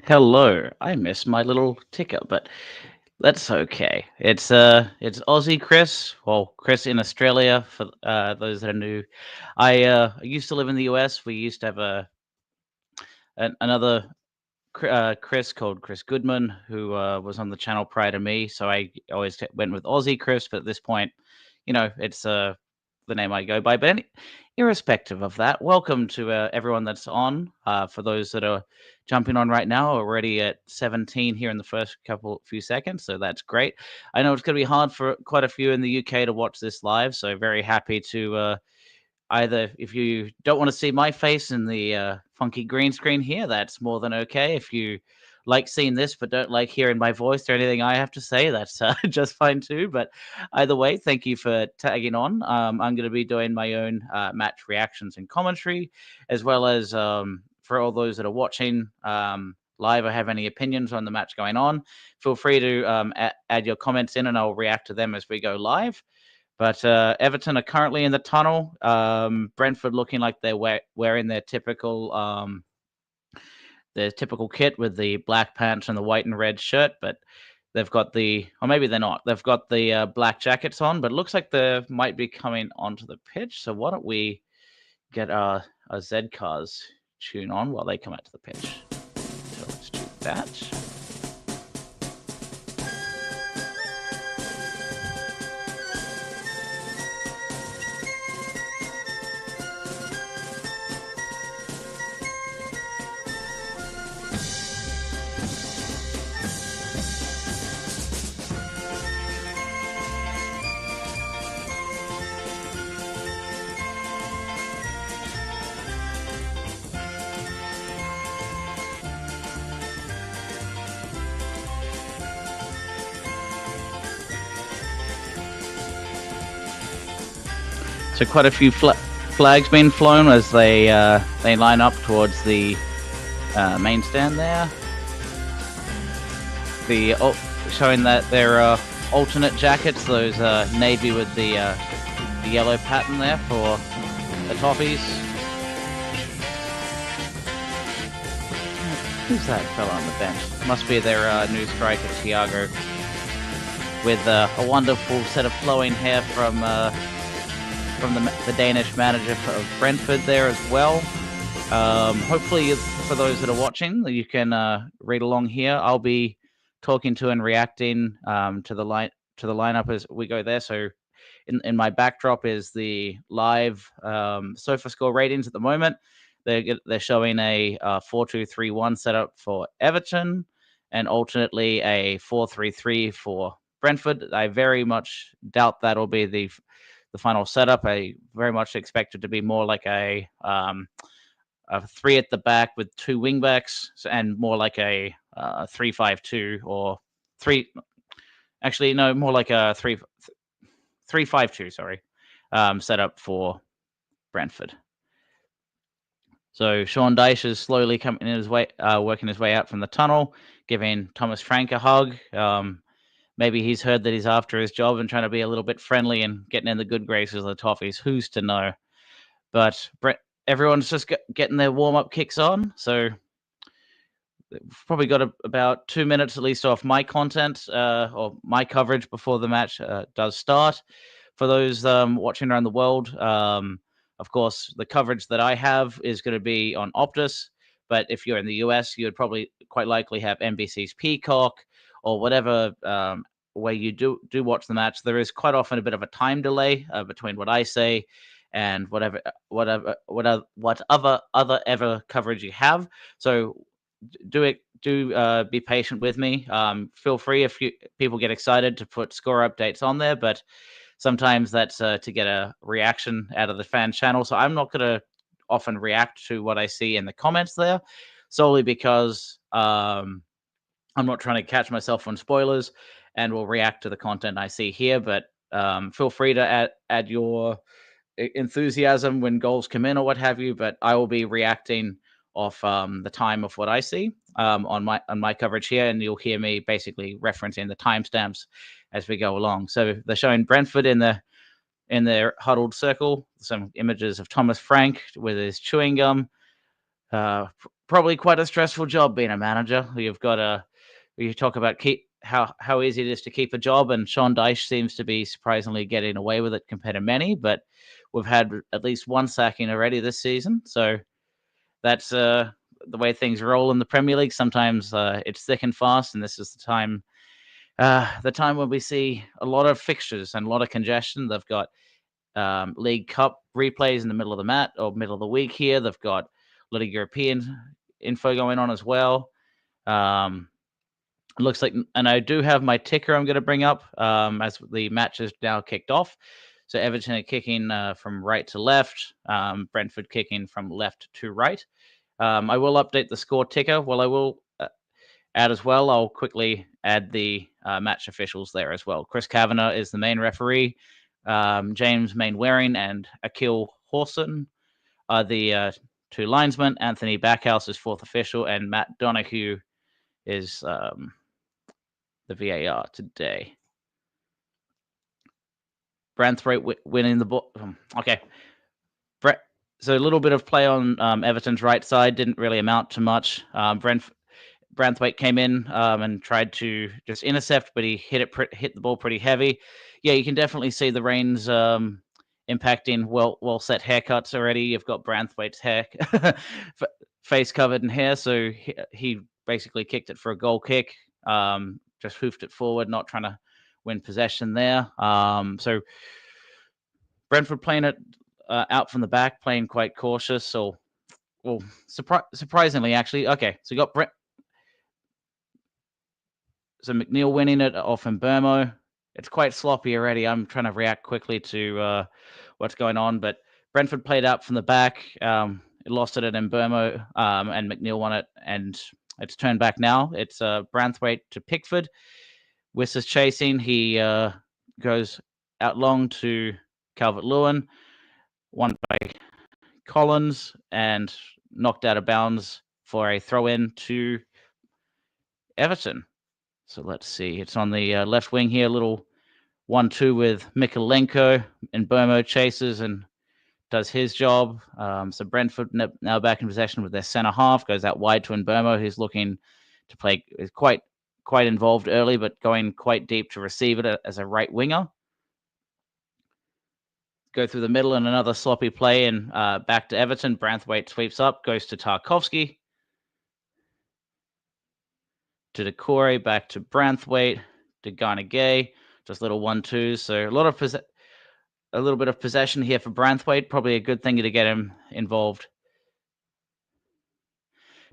Hello. I missed my little ticker, but that's okay. It's Aussie Chris. Well, Chris in Australia for those that are new. I used to live in the US. We used to have another Chris called Chris Goodman who was on the channel prior to me. So I always went with Aussie Chris, but at this point, it's the name I go by. But irrespective of that, welcome to everyone that's on. For those that are jumping on right now, already at 17 here in the first few seconds, so that's great. I know it's going to be hard for quite a few in the UK to watch this live, so very happy to either if you don't want to see my face in the funky green screen here, that's more than okay. If you like seeing this but don't like hearing my voice or anything I have to say, that's just fine too. But either way, thank you for tagging on. I'm going to be doing my own match reactions and commentary, as well as for all those that are watching live or have any opinions on the match going on, feel free to add your comments in and I'll react to them as we go live. But Everton are currently in the tunnel. Brentford looking like they're wearing their typical kit with the black pants and the white and red shirt. But they've got or maybe they're not. They've got the black jackets on. But it looks like they might be coming onto the pitch. So why don't we get our Z cars tune on while they come out to the pitch? So let's do that. So quite a few flags being flown as they line up towards the main stand there. Showing that they're alternate jackets, those navy with the yellow pattern there for the Toffees. Who's that fella on the bench? Must be their new striker, Thiago, with a wonderful set of flowing hair from the Danish manager of Brentford there as well. Hopefully, for those that are watching, you can read along here. I'll be talking to and reacting to the lineup as we go there. So, in my backdrop is the live sofa score ratings at the moment. They're showing a 4-2-3-1 setup for Everton, and alternately a 4-3-3 for Brentford. I very much doubt that'll be the final setup. I very much expect it to be more like a three at the back with two wing backs, and more like a 3-5-2 or three. Actually, no, more like a 3-5-2. Sorry, setup for Brentford. So Sean Dyche is slowly coming in his way, working his way out from the tunnel, giving Thomas Frank a hug. Maybe he's heard that he's after his job and trying to be a little bit friendly and getting in the good graces of the Toffees. Who's to know? But everyone's just getting their warm-up kicks on. So we've probably got about 2 minutes at least off my content or my coverage before the match does start. For those watching around the world, of course, the coverage that I have is going to be on Optus. But if you're in the US, you would probably quite likely have NBC's Peacock or whatever way you do watch the match. There is quite often a bit of a time delay between what I say and whatever other ever coverage you have. So do be patient with me. Feel free if people get excited to put score updates on there, but sometimes that's to get a reaction out of the fan channel. So I'm not going to often react to what I see in the comments there, solely because I'm not trying to catch myself on spoilers, and will react to the content I see here. But feel free to add your enthusiasm when goals come in or what have you. But I will be reacting off the time of what I see on my coverage here, and you'll hear me basically referencing the timestamps as we go along. So they're showing Brentford in their huddled circle. Some images of Thomas Frank with his chewing gum. probably quite a stressful job being a manager. You've got you talk about how easy it is to keep a job, and Sean Dyche seems to be surprisingly getting away with it compared to many. But we've had at least one sacking already this season, so that's the way things roll in the Premier League. Sometimes it's thick and fast, and this is the time when we see a lot of fixtures and a lot of congestion. They've got League Cup replays in the middle of the middle of the week here. They've got a lot of European info going on as well. It looks like, and I do have my ticker I'm going to bring up as the match is now kicked off. So Everton are kicking from right to left, Brentford kicking from left to right. I will update the score ticker. Well, I will add as well. I'll quickly add the match officials there as well. Chris Kavanagh is the main referee. James Mainwaring and Akil Horson are the two linesmen. Anthony Backhouse is fourth official, and Matt Donahue is the VAR today. Branthwaite winning the ball. Okay. So a little bit of play on Everton's right side. Didn't really amount to much. Branthwaite came in and tried to just intercept, but he hit the ball pretty heavy. Yeah, you can definitely see the rain's impacting well set haircuts already. You've got Branthwaite's hair face covered in hair, so he basically kicked it for a goal kick. Just hoofed it forward, not trying to win possession there. So Brentford playing it out from the back, playing quite cautious. Or well, surprisingly, actually. Okay, so you got So McNeil winning it off Mbermo. It's quite sloppy already. I'm trying to react quickly to what's going on, but Brentford played out from the back. It lost it at Mbermo, and McNeil won it, and it's turned back now. It's Branthwaite to Pickford. Wiss is chasing. He goes out long to Calvert-Lewin, won by Collins, and knocked out of bounds for a throw-in to Everton. So let's see. It's on the left wing here, little 1-2 with Mikalenko, and Burmo chases and does his job. So Brentford now back in possession with their centre half, goes out wide to Mbermo, who's looking to play, is quite involved early, but going quite deep to receive it as a right winger. Go through the middle and another sloppy play, and back to Everton. Branthwaite sweeps up, goes to Tarkovsky. To Decore, back to Branthwaite, to Garnegay, just little 1-2s. So a little bit of possession here for Branthwaite. Probably a good thing to get him involved.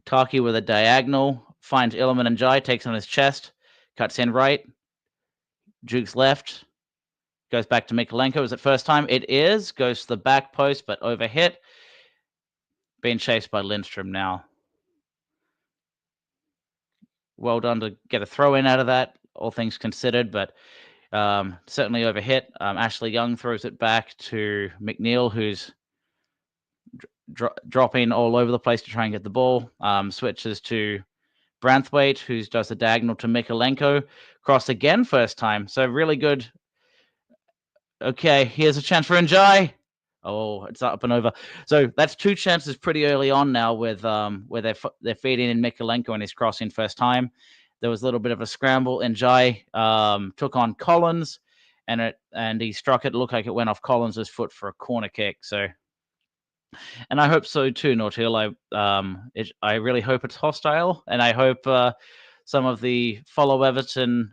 Taki with a diagonal, finds Illiman and Jai, takes on his chest, cuts in right. Jukes left, goes back to Mikalenko. Is it first time? It is. Goes to the back post, but overhit. Being chased by Lindstrom now. Well done to get a throw in out of that, all things considered, but certainly overhit. Ashley Young throws it back to McNeil, who's dropping all over the place to try and get the ball. Switches to Branthwaite, who does the diagonal to Mikalenko. Cross again, first time. So really good. Okay, here's a chance for Njai. Oh, it's up and over. So that's two chances pretty early on now with where they're feeding in Mikalenko and he's crossing first time. There was a little bit of a scramble. Njai took on Collins and he struck it. It looked like it went off Collins' foot for a corner kick. So, and I hope so too, Nortil. I really hope it's hostile, and I hope some of the follow Everton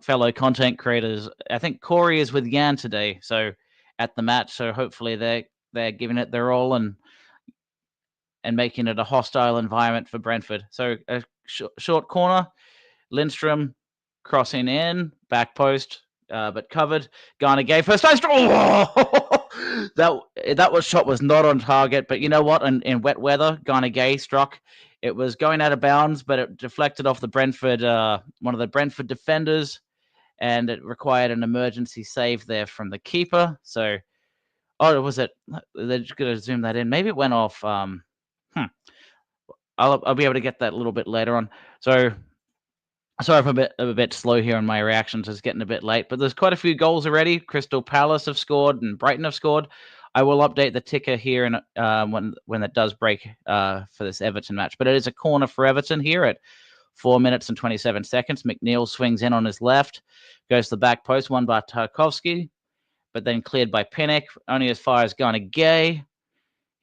fellow content creators. I think Corey is with Yan today, so at the match. So hopefully they're giving it their all and making it a hostile environment for Brentford. So a short corner, Lindstrom crossing in, back post, but covered. Garner gave first time. That shot was not on target, but you know what? In wet weather, Garner Gay struck. It was going out of bounds, but it deflected off the Brentford, one of the Brentford defenders, and it required an emergency save there from the keeper. So, was it? They're just going to zoom that in. Maybe it went off. I'll be able to get that a little bit later on. So, sorry if I'm a bit slow here on my reactions. It's getting a bit late, but there's quite a few goals already. Crystal Palace have scored and Brighton have scored. I will update the ticker here in, when it does break for this Everton match. But it is a corner for Everton here at 4 minutes and 27 seconds. McNeil swings in on his left, goes to the back post, won by Tarkovsky, but then cleared by Pinnock, only as far as Ghana Gay.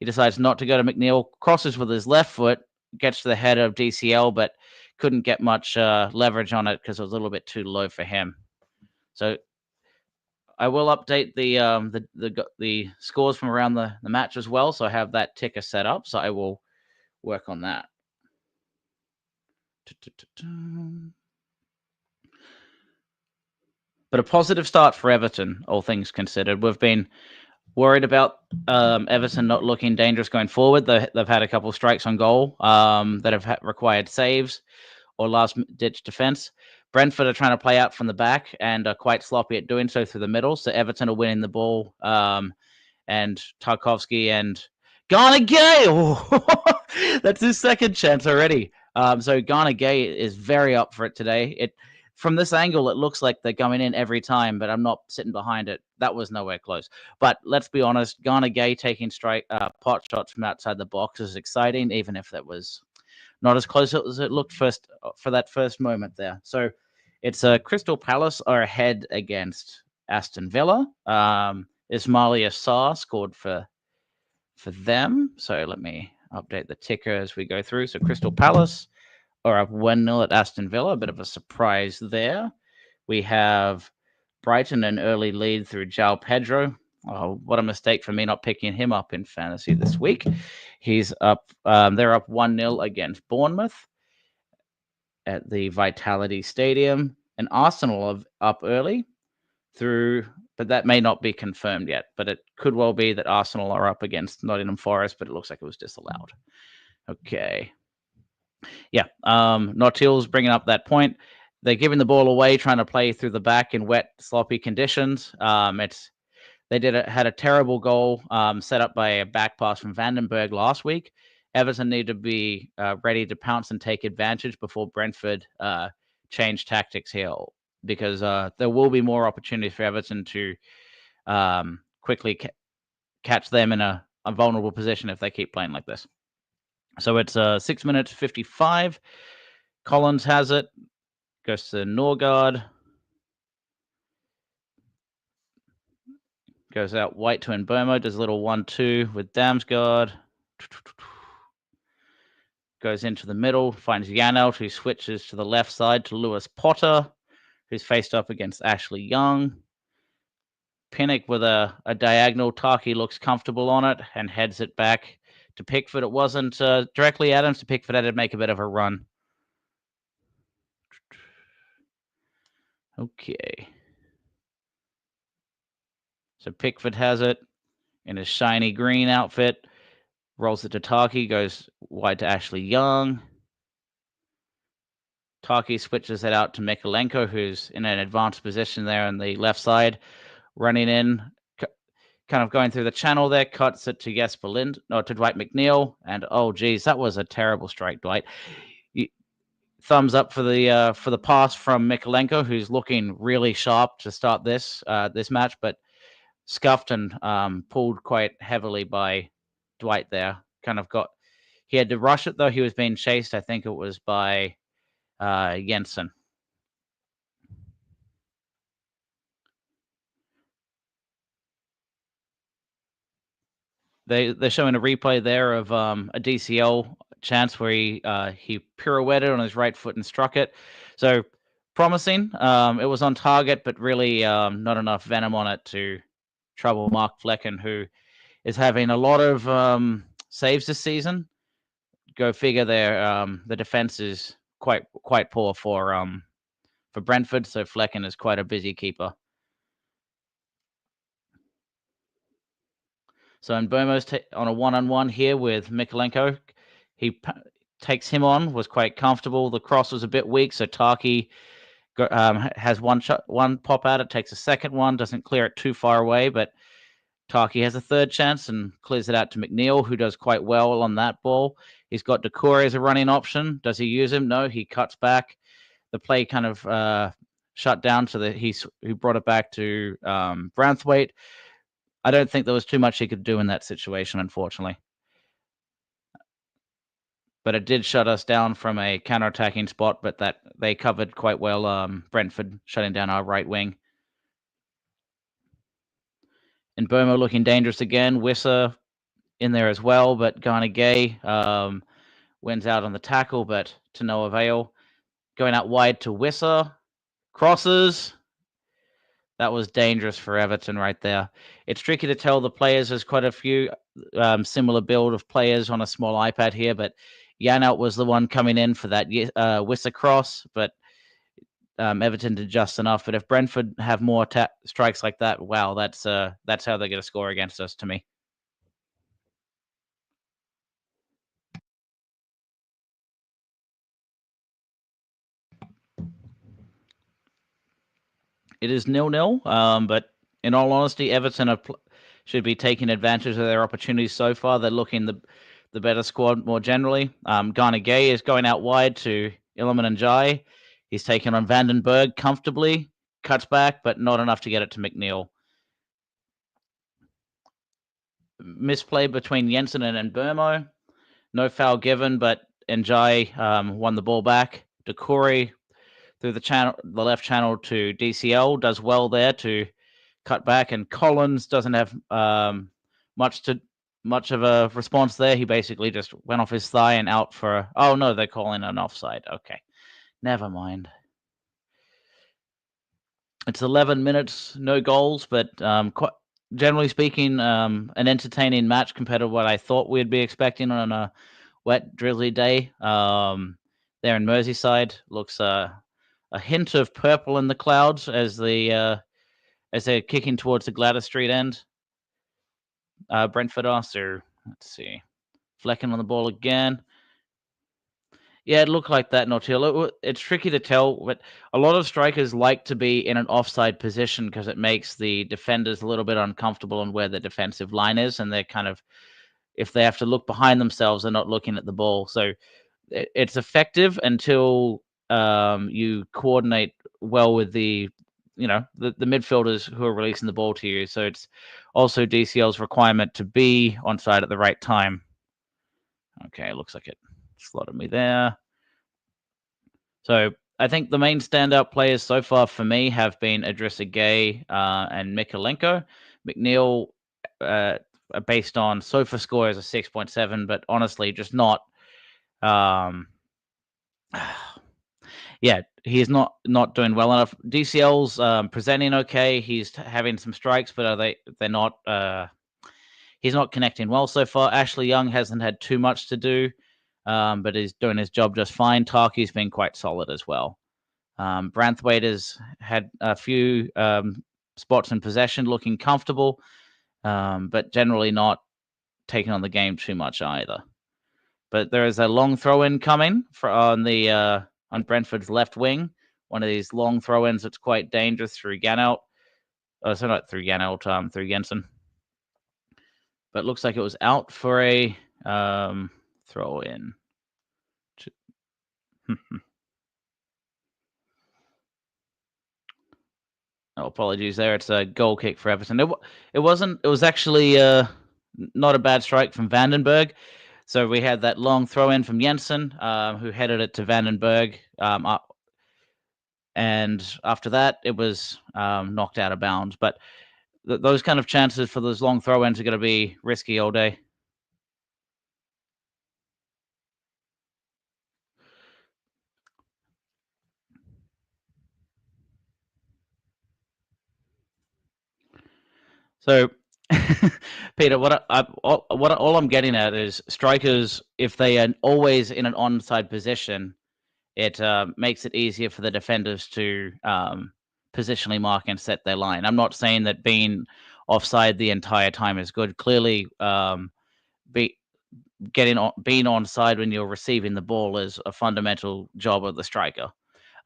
He decides not to go to McNeil, crosses with his left foot, gets to the head of DCL, but couldn't get much leverage on it because it was a little bit too low for him. So I will update the scores from around the match as well. So I have that ticker set up. So I will work on that. But a positive start for Everton, all things considered. We've been worried about Everton not looking dangerous going forward. They've had a couple of strikes on goal that have required saves or last-ditch defense. Brentford are trying to play out from the back and are quite sloppy at doing so through the middle. So Everton are winning the ball, and Tarkovsky and Ghana Gay. That's his second chance already. So Ghana Gay is very up for it today. From this angle, it looks like they're going in every time, but I'm not sitting behind it. That was nowhere close. But let's be honest, Ghana Gay taking pot shots from outside the box is exciting, even if that was not as close as it looked first for that first moment there. So it's Crystal Palace are ahead against Aston Villa. Ismail Assar scored for them. So let me update the ticker as we go through. So Crystal Palace are up 1-0 at Aston Villa. A bit of a surprise there. We have Brighton an early lead through João Pedro. Oh, what a mistake for me not picking him up in fantasy this week. He's up. They're up 1-0 against Bournemouth at the Vitality Stadium. And Arsenal are up early but that may not be confirmed yet. But it could well be that Arsenal are up against Nottingham Forest, but it looks like it was disallowed. Okay. Yeah, Nautil's bringing up that point. They're giving the ball away, trying to play through the back in wet, sloppy conditions. They had a terrible goal set up by a back pass from Vandenberg last week. Everton need to be ready to pounce and take advantage before Brentford change tactics here, because there will be more opportunities for Everton to quickly catch them in a vulnerable position if they keep playing like this. So it's 6 minutes 55. Collins has it. Goes to Norgard. Goes out White to Mbomo. Does a little 1-2 with Damsgaard. Goes into the middle. Finds Janelt, who switches to the left side to Lewis Potter, who's faced up against Ashley Young. Pinnock with a diagonal. Taki looks comfortable on it and heads it back to Pickford. It wasn't directly at him, so Pickford had to make a bit of a run. Okay. So Pickford has it in his shiny green outfit. Rolls it to Taki, goes wide to Ashley Young. Taki switches it out to Mikalenko, who's in an advanced position there on the left side. Running in, kind of going through the channel there, cuts it to to Dwight McNeil. And oh, geez, that was a terrible strike, Dwight. Thumbs up for the pass from Mikalenko, who's looking really sharp to start this match, but scuffed and pulled quite heavily by Dwight there. He had to rush it, though. He was being chased. I think it was by Jensen. They're showing a replay there of a DCL chance where he pirouetted on his right foot and struck it. So promising. It was on target, but really not enough venom on it to trouble Mark Flecken, who is having a lot of saves this season. Go figure. The defense is quite poor for Brentford, so Flecken is quite a busy keeper. So Mbomo's on a one-on-one here with Mikalenko. He takes him on, was quite comfortable. The cross was a bit weak, so Taki has one pop out. It takes a second one, doesn't clear it too far away, but Taki has a third chance and clears it out to McNeil, who does quite well on that ball. He's got Decore as a running option. Does he use him? No, he cuts back. The play kind of shut down, so that he brought it back to Branthwaite. I don't think there was too much he could do in that situation, unfortunately. But it did shut us down from a counter-attacking spot, but that they covered quite well, Brentford shutting down our right wing. And Burma looking dangerous again. Wissa in there as well, but Ghana Gay wins out on the tackle, but to no avail. Going out wide to Wissa. Crosses. That was dangerous for Everton right there. It's tricky to tell the players. There's quite a few similar build of players on a small iPad here, but Yanelt was the one coming in for that Wissa cross, but Everton did just enough. But if Brentford have more strikes like that, wow, that's how they're going to score against us to me. It is 0-0, but in all honesty, Everton should be taking advantage of their opportunities so far. They're looking the better squad more generally. Ghana Gay is going out wide to Iliman and Jai. He's taken on Vandenberg comfortably, cuts back, but not enough to get it to McNeil. Misplay between Jensen and Burmo. No foul given, but Njai won the ball back. Decore through the left channel to DCL, does well there to cut back, and Collins doesn't have much of a response there. He basically just went off his thigh and out for. Oh no, they're calling an offside. Okay, never mind. It's 11 minutes, no goals, but quite generally speaking, an entertaining match compared to what I thought we'd be expecting on a wet, drizzly day. There in Merseyside looks a hint of purple in the clouds as they're kicking towards the Gladys Street end. Brentford are. So let's see, Flecking on the ball again. Yeah, it looked like that, Nautil. It's tricky to tell, but a lot of strikers like to be in an offside position because it makes the defenders a little bit uncomfortable on where the defensive line is, and they're kind of, if they have to look behind themselves, they're not looking at the ball. So it's effective until you coordinate well with the midfielders who are releasing the ball to you. So it's also DCL's requirement to be onside at the right time. Okay, looks like it slotted me there. So I think the main standout players so far for me have been Idrissa Gay and Mikalenko. McNeil, based on SOFA score, is a 6.7, but honestly, just not. Yeah, he's not doing well enough. DCL's presenting okay. He's having some strikes, but they're not. He's not connecting well so far. Ashley Young hasn't had too much to do, but he's doing his job just fine. Tarky's been quite solid as well. Branthwaite has had a few spots in possession, looking comfortable, but generally not taking on the game too much either. But there is a long throw-in coming on Brentford's left wing. One of these long throw-ins that's quite dangerous through Ganelt. So not through Ganelt, through Jensen. But it looks like it was out for a throw-in. Oh, apologies there. It's a goal kick for Everton. It wasn't. It was actually not a bad strike from Vandenberg. So we had that long throw in from Jensen, who headed it to Vandenberg. And after that, it was knocked out of bounds. But those kind of chances for those long throw ins are going to be risky all day. So, Peter, all I'm getting at is strikers, if they are always in an onside position, it makes it easier for the defenders to positionally mark and set their line. I'm not saying that being offside the entire time is good. Clearly, being onside when you're receiving the ball is a fundamental job of the striker.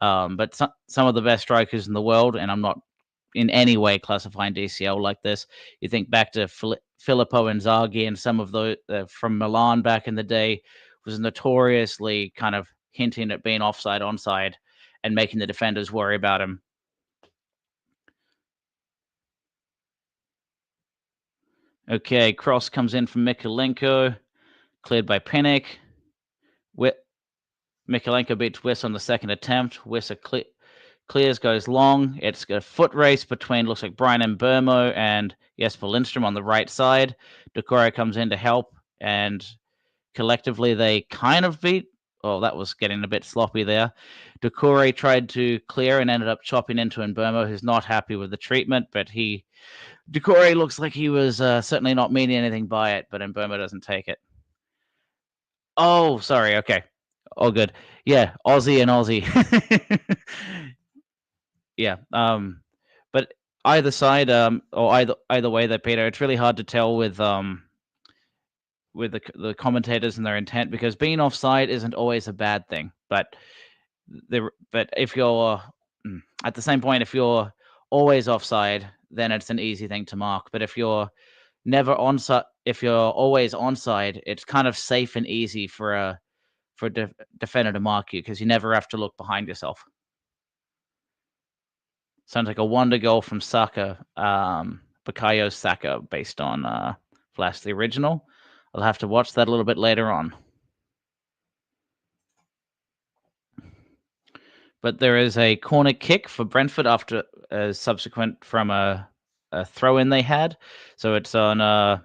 But some of the best strikers in the world, and I'm not in any way classifying DCL like this. You think back to Filippo Inzaghi and some of the from Milan back in the day, was notoriously kind of hinting at being offside, onside, and making the defenders worry about him. Okay, cross comes in from Mikalenko, cleared by Pinnock. Mikalenko beats Wiss on the second attempt. Wiss clears, goes long. It's a foot race between, looks like Brian Mbermo and Jesper Lindstrom on the right side. Decore comes in to help, and collectively they kind of beat. Oh, that was getting a bit sloppy there. Decore tried to clear and ended up chopping into Mbermo, who's not happy with the treatment, but Decore looks like he was certainly not meaning anything by it, but Mbermo doesn't take it. Oh, sorry. Okay. All good. Yeah, Aussie and Aussie. Yeah. But either side, or either way, that Peter, it's really hard to tell with the commentators and their intent, because being offside isn't always a bad thing. But if you're at the same point, if you're always offside, then it's an easy thing to mark. But if you're never onside, if you're always onside, it's kind of safe and easy for a defender to mark you, because you never have to look behind yourself. Sounds like a wonder goal from Saka, Bukayo Saka, based on Flash the original. I'll have to watch that a little bit later on. But there is a corner kick for Brentford after subsequent from a throw-in they had. So it's on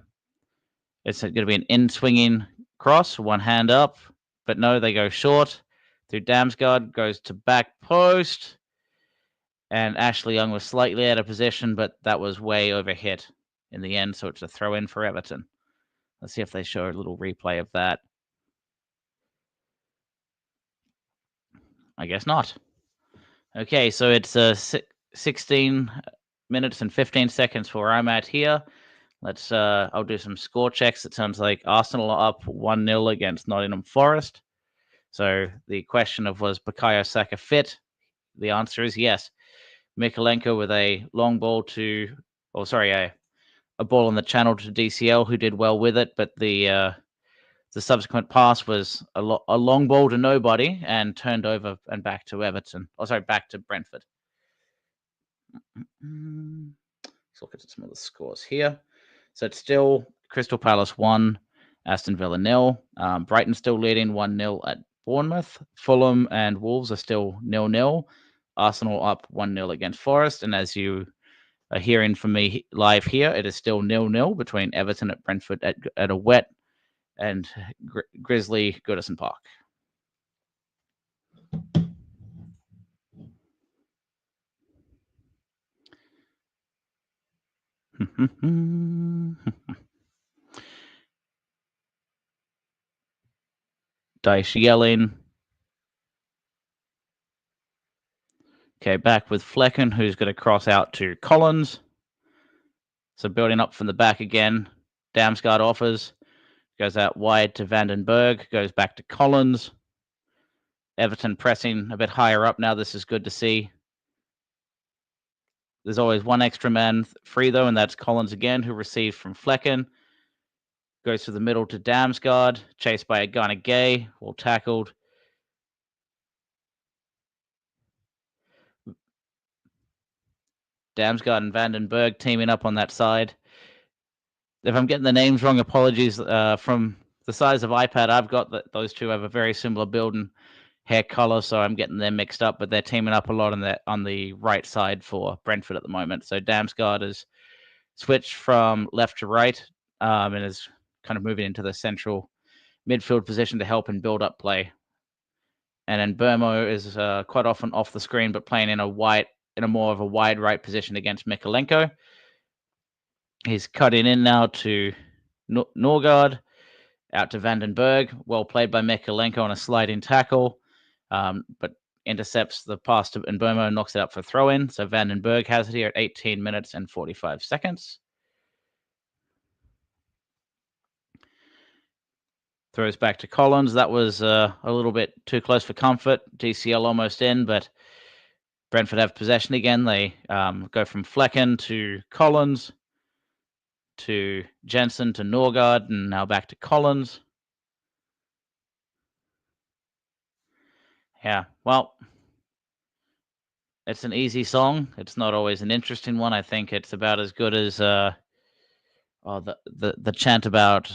it's going to be an in-swinging cross, one hand up, but no, they go short through Damsgaard, goes to back post, and Ashley Young was slightly out of position, but that was way over hit in the end, so it's a throw-in for Everton. Let's see if they show a little replay of that. I guess not. Okay, so it's 16 minutes and 15 seconds for where I'm at here. Let's I'll do some score checks. It sounds like Arsenal are up 1-0 against Nottingham Forest. So the question of, was Bukayo Saka fit? The answer is yes. Mikalenko with a long ball to, a ball on the channel to DCL, who did well with it, but the subsequent pass was a long ball to nobody and turned over and back to Everton. Back to Brentford. Let's look at some of the scores here. So it's still Crystal Palace 1, Aston Villa 0. Brighton still leading 1-0 at Bournemouth. Fulham and Wolves are still 0-0. Arsenal up 1-0 against Forest. And as you are hearing from me live here, it is still 0-0 between Everton at Brentford at a wet and Grizzly Goodison Park. Dice yelling. Okay, back with Flecken, who's going to cross out to Collins. So building up from the back again. Damsgaard offers. Goes out wide to Vandenberg. Goes back to Collins. Everton pressing a bit higher up now. This is good to see. There's always one extra man free, though, and that's Collins again, who received from Flecken. Goes to the middle to Damsgaard. Chased by Agana Gay. Well tackled. Damsgaard and Vandenberg teaming up on that side. If I'm getting the names wrong, apologies. From the size of iPad I've got, those two have a very similar build and hair color, so I'm getting them mixed up. But they're teaming up a lot on the right side for Brentford at the moment. So Damsgaard has switched from left to right and is kind of moving into the central midfield position to help and build up play. And then Burmo is quite often off the screen, but playing in a more of a wide right position against Mikalenko. He's cutting in now to Norgard, out to Vandenberg. Well played by Mikalenko on a sliding tackle, but intercepts the pass to Mbermo and knocks it up for throw-in. So Vandenberg has it here at 18 minutes and 45 seconds. Throws back to Collins. That was a little bit too close for comfort. DCL almost in, but Brentford have possession again. They go from Flecken to Collins to Jensen to Norgard, and now back to Collins. Yeah, well, it's an easy song. It's not always an interesting one. I think it's about as good as the chant about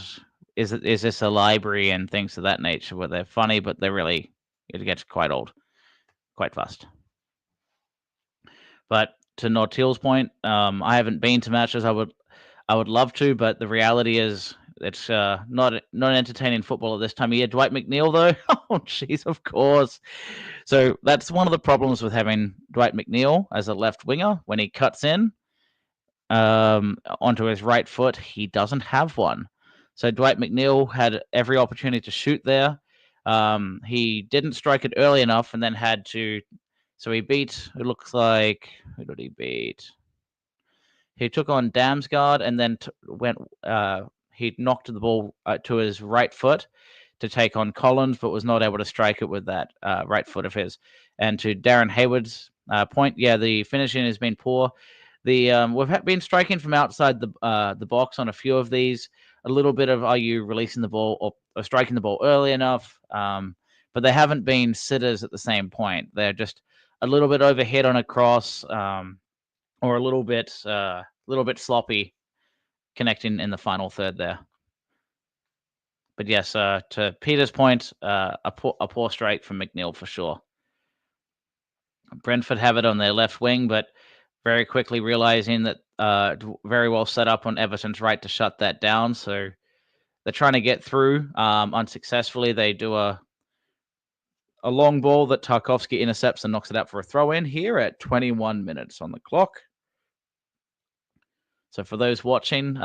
is this a library and things of that nature, where they're funny, but it gets quite old, quite fast. But to Nortil's point, I haven't been to matches. I would love to, but the reality is it's not entertaining football at this time of year. Dwight McNeil, though, oh jeez, of course. So that's one of the problems with having Dwight McNeil as a left winger. When he cuts in onto his right foot, he doesn't have one. So Dwight McNeil had every opportunity to shoot there. He didn't strike it early enough, and then had to. So he beat. It looks like, who did he beat? He took on Damsgaard, and then went. He knocked the ball to his right foot to take on Collins, but was not able to strike it with that right foot of his. And to Darren Hayward's point, yeah, the finishing has been poor. We've been striking from outside the box on a few of these. A little bit of, are you releasing the ball or striking the ball early enough? But they haven't been sitters at the same point. They're just a little bit overhead on a cross, or a little bit sloppy connecting in the final third there. But yes, to Peter's point, a poor strike from McNeil for sure. Brentford have it on their left wing, but very quickly realizing that very well set up on Everton's right to shut that down. So they're trying to get through unsuccessfully. They do a long ball that Tarkovsky intercepts and knocks it out for a throw-in here at 21 minutes on the clock. So for those watching,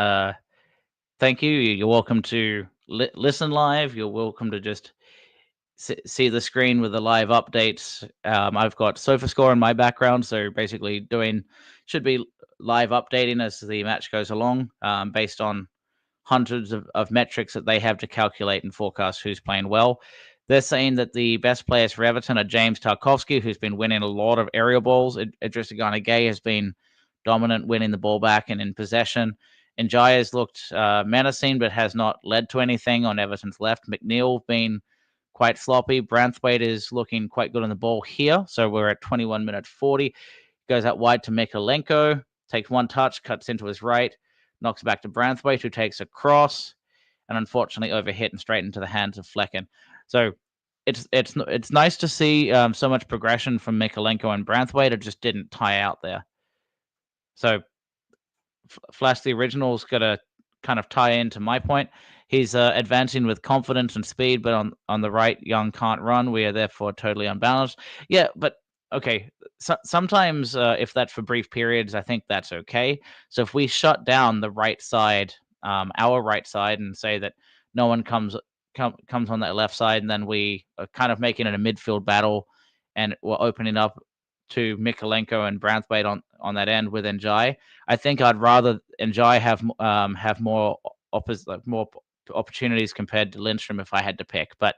thank you. You're welcome to listen live. You're welcome to just see the screen with the live updates. I've got SofaScore in my background, so basically should be live updating as the match goes along, based on hundreds of metrics that they have to calculate and forecast who's playing well. They're saying that the best players for Everton are James Tarkovsky, who's been winning a lot of aerial balls. Idrissa Gana Gueye has been dominant, winning the ball back and in possession. Njai has looked menacing, but has not led to anything on Everton's left. McNeil been quite sloppy. Branthwaite is looking quite good on the ball here. So we're at 21 minutes 40. Goes out wide to Mikalenko, takes one touch, cuts into his right, knocks back to Branthwaite, who takes a cross, and unfortunately overhit and straight into the hands of Flecken. So it's nice to see so much progression from Mikalenko and Branthwaite. It just didn't tie out there. So Flash the Original's got to kind of tie into my point. He's advancing with confidence and speed, but on the right, Young can't run. We are therefore totally unbalanced. Yeah, but okay. Sometimes if that's for brief periods, I think that's okay. So if we shut down the right side, our right side, and say that no one comes on that left side, and then we are kind of making it a midfield battle, and we're opening up to Mikalenko and Branthwaite on that end with Njai. I think I'd rather Njai have more opportunities compared to Lindstrom if I had to pick. But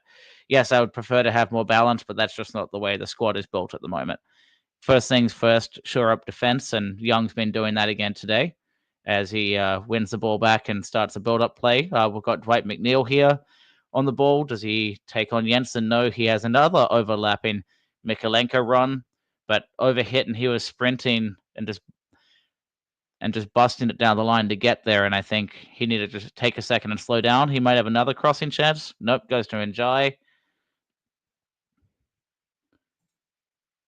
yes, I would prefer to have more balance, but that's just not the way the squad is built at the moment. First things first, shore up defense, and Young's been doing that again today as he wins the ball back and starts a build-up play. We've got Dwight McNeil here on the ball. Does he take on Jensen? No, he has another overlapping Mikalenko run, but overhit, and he was sprinting and just busting it down the line to get there. And I think he needed to take a second and slow down. He might have another crossing chance. Nope, goes to Njai.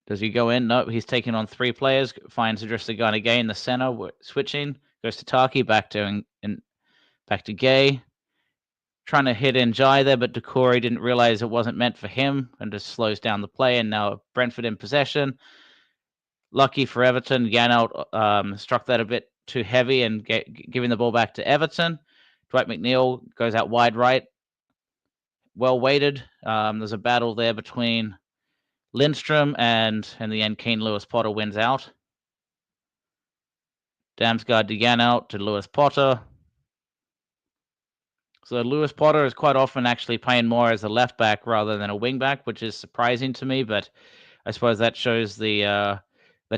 Does he go in? Nope, he's taking on three players. Finds Idrissa Gana Gueye in the center, switching. Goes to Taki, back to Gueye. Trying to hit Njai there, but Decore didn't realize it wasn't meant for him and just slows down the play. And now Brentford in possession. Lucky for Everton, Yanalt struck that a bit too heavy and giving the ball back to Everton. Dwight McNeil goes out wide right. Well weighted. There's a battle there between Lindstrom and in the end, Kane Lewis Potter wins out. Damsgaard to Yanalt to Lewis Potter. So Lewis Potter is quite often actually playing more as a left back rather than a wing back, which is surprising to me, but I suppose that shows the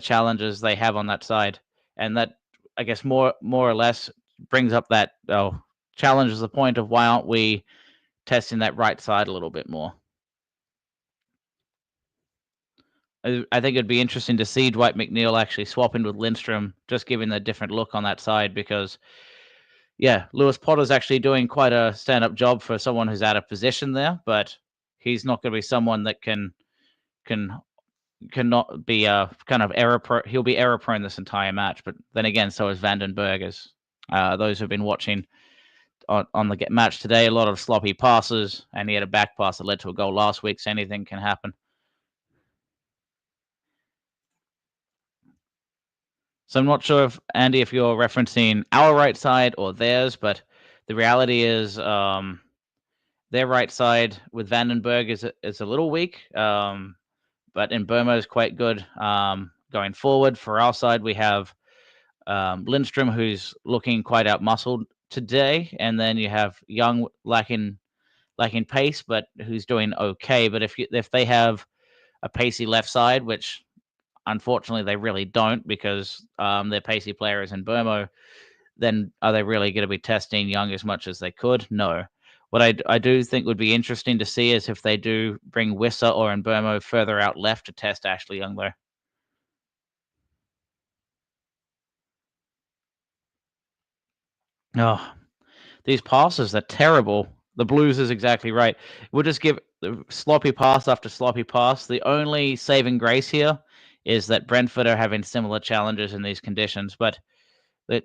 challenges they have on that side. And that, I guess, more or less brings up that challenges the point of why aren't we testing that right side a little bit more. I think it'd be interesting to see Dwight McNeil actually swapping with Lindstrom, just giving a different look on that side, because Yeah, Lewis Potter's actually doing quite a stand-up job for someone who's out of position there, but he's not going to be someone that can cannot be kind of error prone. He'll be error prone this entire match. But then again, so is Vandenberg. As those who've been watching on the match today, a lot of sloppy passes, and he had a back pass that led to a goal last week. So anything can happen. So I'm not sure if Andy, if you're referencing our right side or theirs, but the reality is their right side with Vandenberg is a little weak. But Mbeumo is quite good going forward. For our side, we have Lindstrom, who's looking quite out-muscled today, and then you have Young lacking pace, but who's doing okay. But if they have a pacey left side, which unfortunately they really don't, because their pacey player is in Mbeumo, then are they really going to be testing Young as much as they could? No. What I do think would be interesting to see is if they do bring Wissa or Mbeumo further out left to test Ashley Young, though. Oh, these passes are terrible. The Blues is exactly right. We'll just give sloppy pass after sloppy pass. The only saving grace here is that Brentford are having similar challenges in these conditions. But there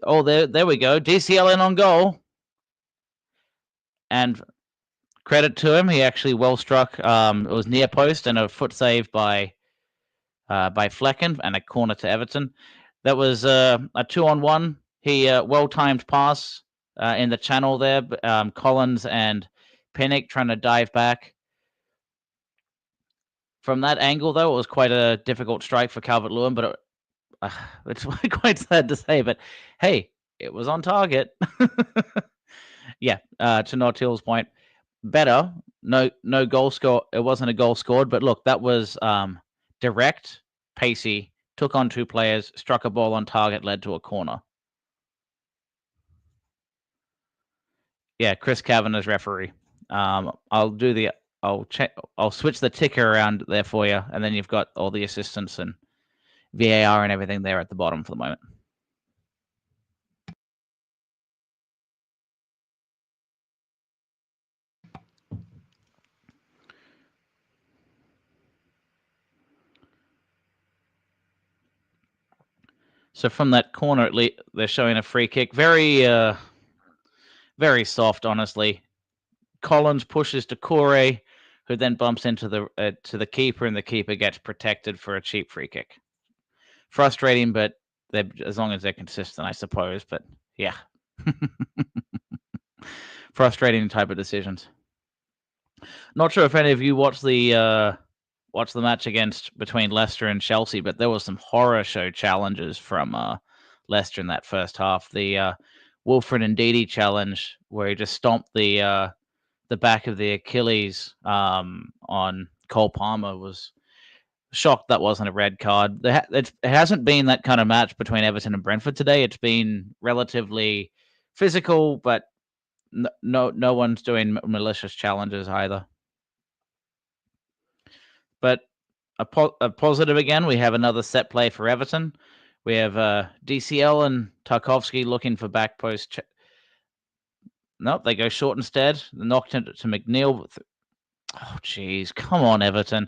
we go. DCL in on goal, and credit to him, he actually well struck. It was near post and a foot save by Flecken and a corner to Everton. That was a 2-on-1. He well-timed pass in the channel there. Collins and Pinnock trying to dive back. From that angle, though, it was quite a difficult strike for Calvert-Lewin, but it's quite sad to say, but hey, it was on target. Yeah, to Nortill's point, better. No goal score. It wasn't a goal scored, but look, that was direct, pacey, took on two players, struck a ball on target, led to a corner. Yeah, Chris Kavanagh's referee. I'll switch the ticker around there for you, and then you've got all the assistants and VAR and everything there at the bottom for the moment. So from that corner, at least they're showing a free kick. Very soft, honestly. Collins pushes to Corey, who then bumps into the keeper, and the keeper gets protected for a cheap free kick. Frustrating, but as long as they're consistent, I suppose. But yeah, frustrating type of decisions. Not sure if any of you watched the match between Leicester and Chelsea, but there was some horror show challenges from Leicester in that first half. The Wilfred Ndidi challenge, where he just stomped the back of the Achilles on Cole Palmer, was shocked that wasn't a red card. It hasn't been that kind of match between Everton and Brentford today. It's been relatively physical, but no one's doing malicious challenges either. But a positive again, we have another set play for Everton. We have DCL and Tarkovsky looking for back post. Nope, they go short instead. Knocked into to McNeil. Oh, jeez. Come on, Everton.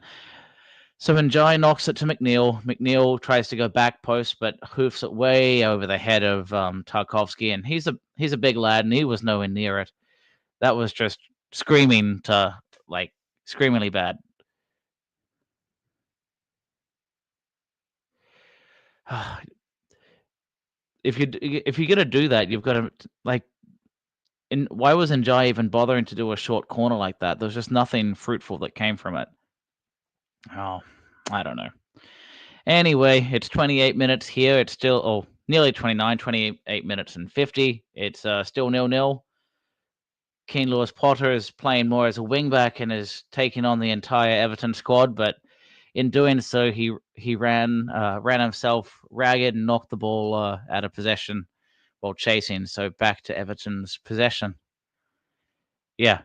So Njai knocks it to McNeil. McNeil tries to go back post, but hoofs it way over the head of Tarkovsky. And he's a big lad, and he was nowhere near it. That was just screamingly bad. If you're gonna do that, you've got to why was Njai even bothering to do a short corner like that? There's just nothing fruitful that came from it. Oh, I don't know. Anyway, it's 28 minutes here. It's still nearly 29, 28 minutes and 50. It's still 0-0. Keane Lewis Potter is playing more as a wingback and is taking on the entire Everton squad, but in doing so, he ran himself ragged and knocked the ball out of possession while chasing. So back to Everton's possession. Yeah,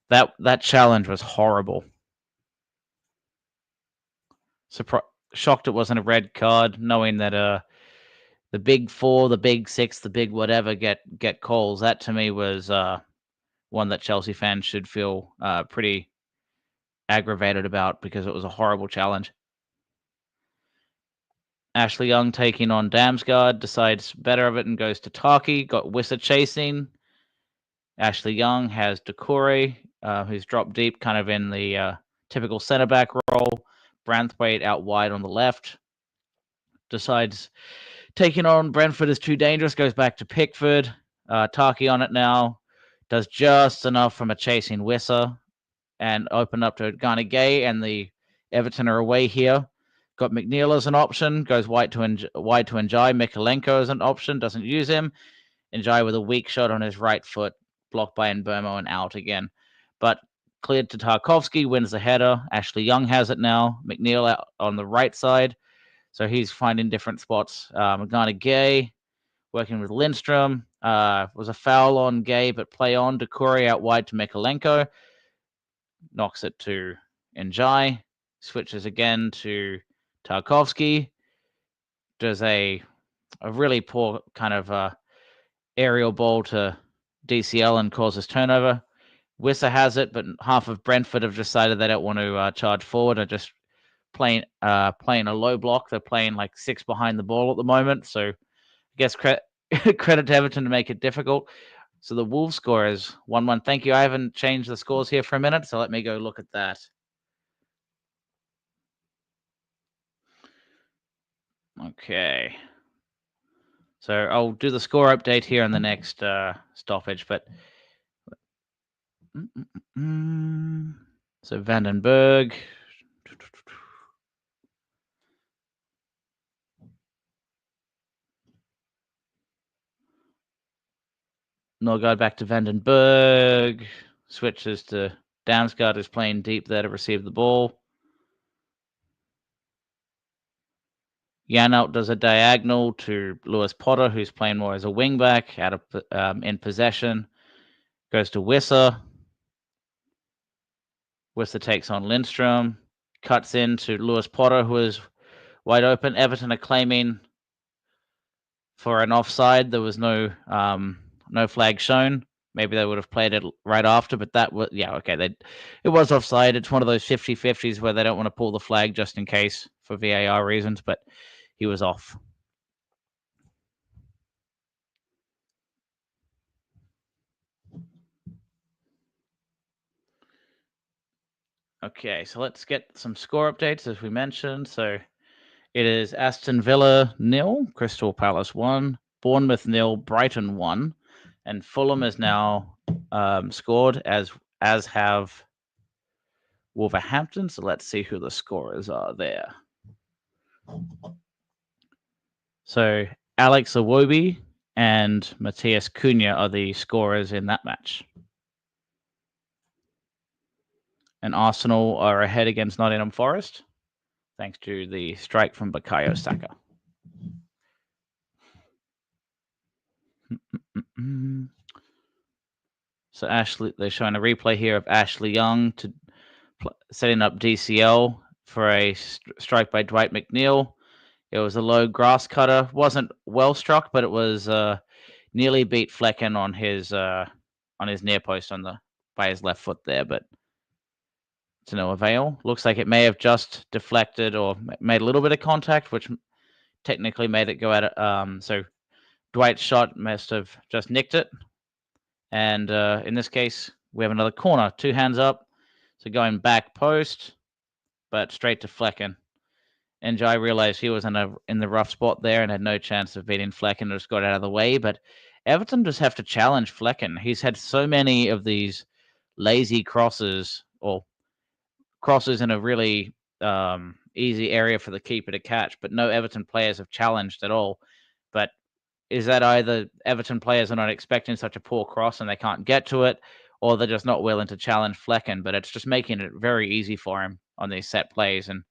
that challenge was horrible. Shocked it wasn't a red card, knowing that the big four, the big six, the big whatever get calls. That to me was one that Chelsea fans should feel pretty aggravated about because it was a horrible challenge. Ashley Young taking on Damsgaard, decides better of it and goes to Taki. Got Wissa chasing. Ashley Young has Decore, who's dropped deep, kind of in the typical centre back role. Branthwaite out wide on the left. Decides taking on Brentford is too dangerous. Goes back to Pickford. Taki on it now. Does just enough from a chasing Wissa and open up to Ghana Gay, and the Everton are away here. Got McNeil as an option, goes wide to Njai. Mikalenko as an option, doesn't use him. Njai with a weak shot on his right foot, blocked by Nbermo and out again. But cleared to Tarkovsky, wins the header. Ashley Young has it now. McNeil out on the right side, so he's finding different spots. Ghana Gay working with Lindstrom. Was a foul on Gay, but play on. Decore out wide to Mikalenko. Knocks it to Njai. Switches again to Tarkovsky. Does a really poor kind of aerial ball to DCL and causes turnover. Wissa has it, but half of Brentford have decided they don't want to charge forward. Are just playing a low block. They're playing like 6 behind the ball at the moment. So I guess credit to Everton to make it difficult. So the Wolves score is 1-1. Thank you. I haven't changed the scores here for a minute, so let me go look at that. Okay. So I'll do the score update here in the next stoppage, but so Vandenberg. Norgard back to Vandenberg. Switches to Damsgaard, who's playing deep there to receive the ball. Janelt does a diagonal to Lewis Potter, who's playing more as a wingback, out of in possession. Goes to Wissa. Wissa takes on Lindstrom. Cuts in to Lewis Potter, who is wide open. Everton are claiming for an offside. There was no flag shown. Maybe they would have played it right after, but that was, it was offside. It's one of those 50-50s where they don't want to pull the flag just in case for VAR reasons, but he was off. Okay, so let's get some score updates as we mentioned. So it is Aston Villa 0, Crystal Palace 1, Bournemouth 0, Brighton 1, and Fulham is now scored as have Wolverhampton. So let's see who the scorers are there. So Alex Iwobi and Matthias Cunha are the scorers in that match. And Arsenal are ahead against Nottingham Forest, thanks to the strike from Bukayo Saka. So they're showing a replay here of Ashley Young setting up DCL for a strike by Dwight McNeil. It was a low grass cutter. Wasn't well struck, but it was nearly beat Flecken on his near post by his left foot there, but to no avail. Looks like it may have just deflected or made a little bit of contact, which technically made it go out. So Dwight's shot must have just nicked it. And in this case, we have another corner. 2 hands up. So going back post, but straight to Flecken. And Jai realized he was in the rough spot there and had no chance of beating Flecken and just got out of the way. But Everton just have to challenge Flecken. He's had so many of these lazy crosses or crosses in a really easy area for the keeper to catch, but no Everton players have challenged at all. But is that either Everton players are not expecting such a poor cross and they can't get to it, or they're just not willing to challenge Flecken? But it's just making it very easy for him on these set plays, and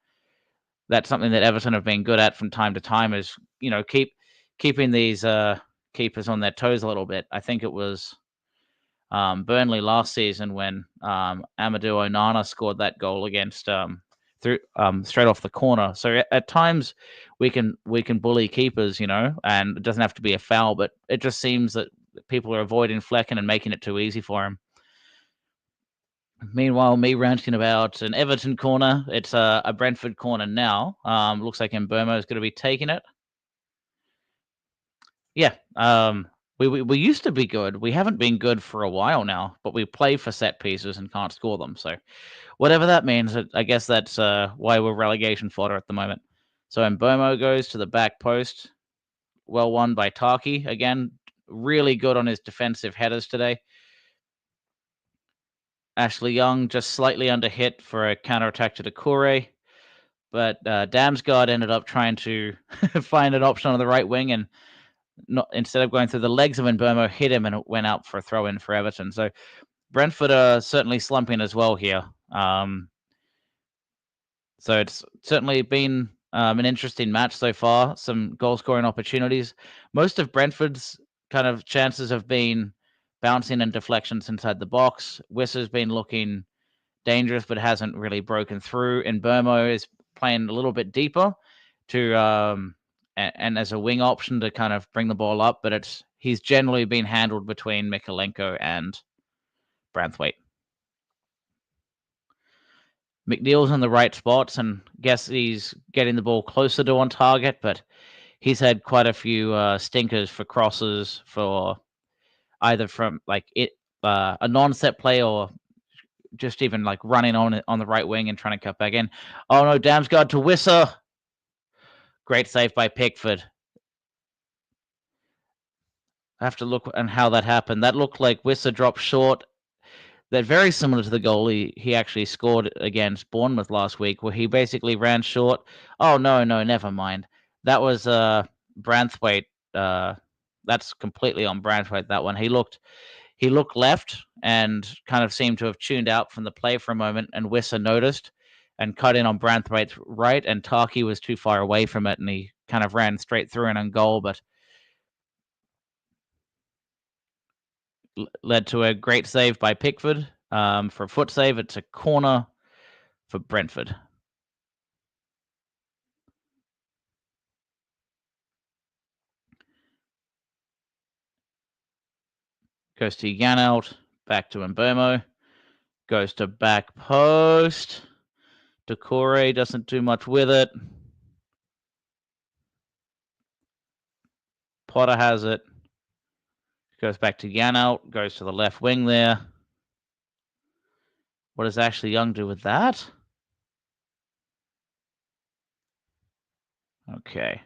that's something that Everton have been good at from time to time, is keeping these keepers on their toes a little bit. I think it was Burnley last season when Amadou Onana scored that goal against through straight off the corner. So at times we can bully keepers, and it doesn't have to be a foul, but it just seems that people are avoiding Flecken and making it too easy for him. Meanwhile, me ranting about an Everton corner. It's a Brentford corner now. Looks like Mbeumo is going to be taking it. Yeah. We used to be good. We haven't been good for a while now, but we play for set pieces and can't score them. So whatever that means, I guess that's why we're relegation fodder at the moment. So Mbeumo goes to the back post. Well won by Taki. Again, really good on his defensive headers today. Ashley Young just slightly under hit for a counter-attack to Doucouré. But Damsgaard ended up trying to find an option on the right wing, and instead of going through the legs of Mbeumo, hit him and it went out for a throw-in for Everton. So Brentford are certainly slumping as well here. So it's certainly been an interesting match so far. Some goal-scoring opportunities. Most of Brentford's kind of chances have been bouncing and deflections inside the box. Wissa's been looking dangerous, but hasn't really broken through. And Mbeumo is playing a little bit deeper to and as a wing option to kind of bring the ball up. But he's generally been handled between Mykolenko and Branthwaite. McNeil's in the right spots, and guess he's getting the ball closer to on target, but he's had quite a few stinkers for crosses for either from a non-set play or just even like running on the right wing and trying to cut back in. Oh no, Damsgaard to Wissa. Great save by Pickford. I have to look at how that happened. That looked like Wissa dropped short. They're very similar to the goal he actually scored against Bournemouth last week, where he basically ran short. Oh, no, never mind. That was Branthwaite. That's completely on Branthwaite, that one. He looked left and kind of seemed to have tuned out from the play for a moment, and Wissa noticed and cut in on Branthwaite's right, and Taki was too far away from it, and he kind of ran straight through and on goal, but led to a great save by Pickford. For a foot save, it's a corner for Brentford. Goes to Yanelt, back to Mbeumo. Goes to back post. Doucouré doesn't do much with it. Potter has it. Goes back to Yanelt. Goes to the left wing there. What does Ashley Young do with that? Okay.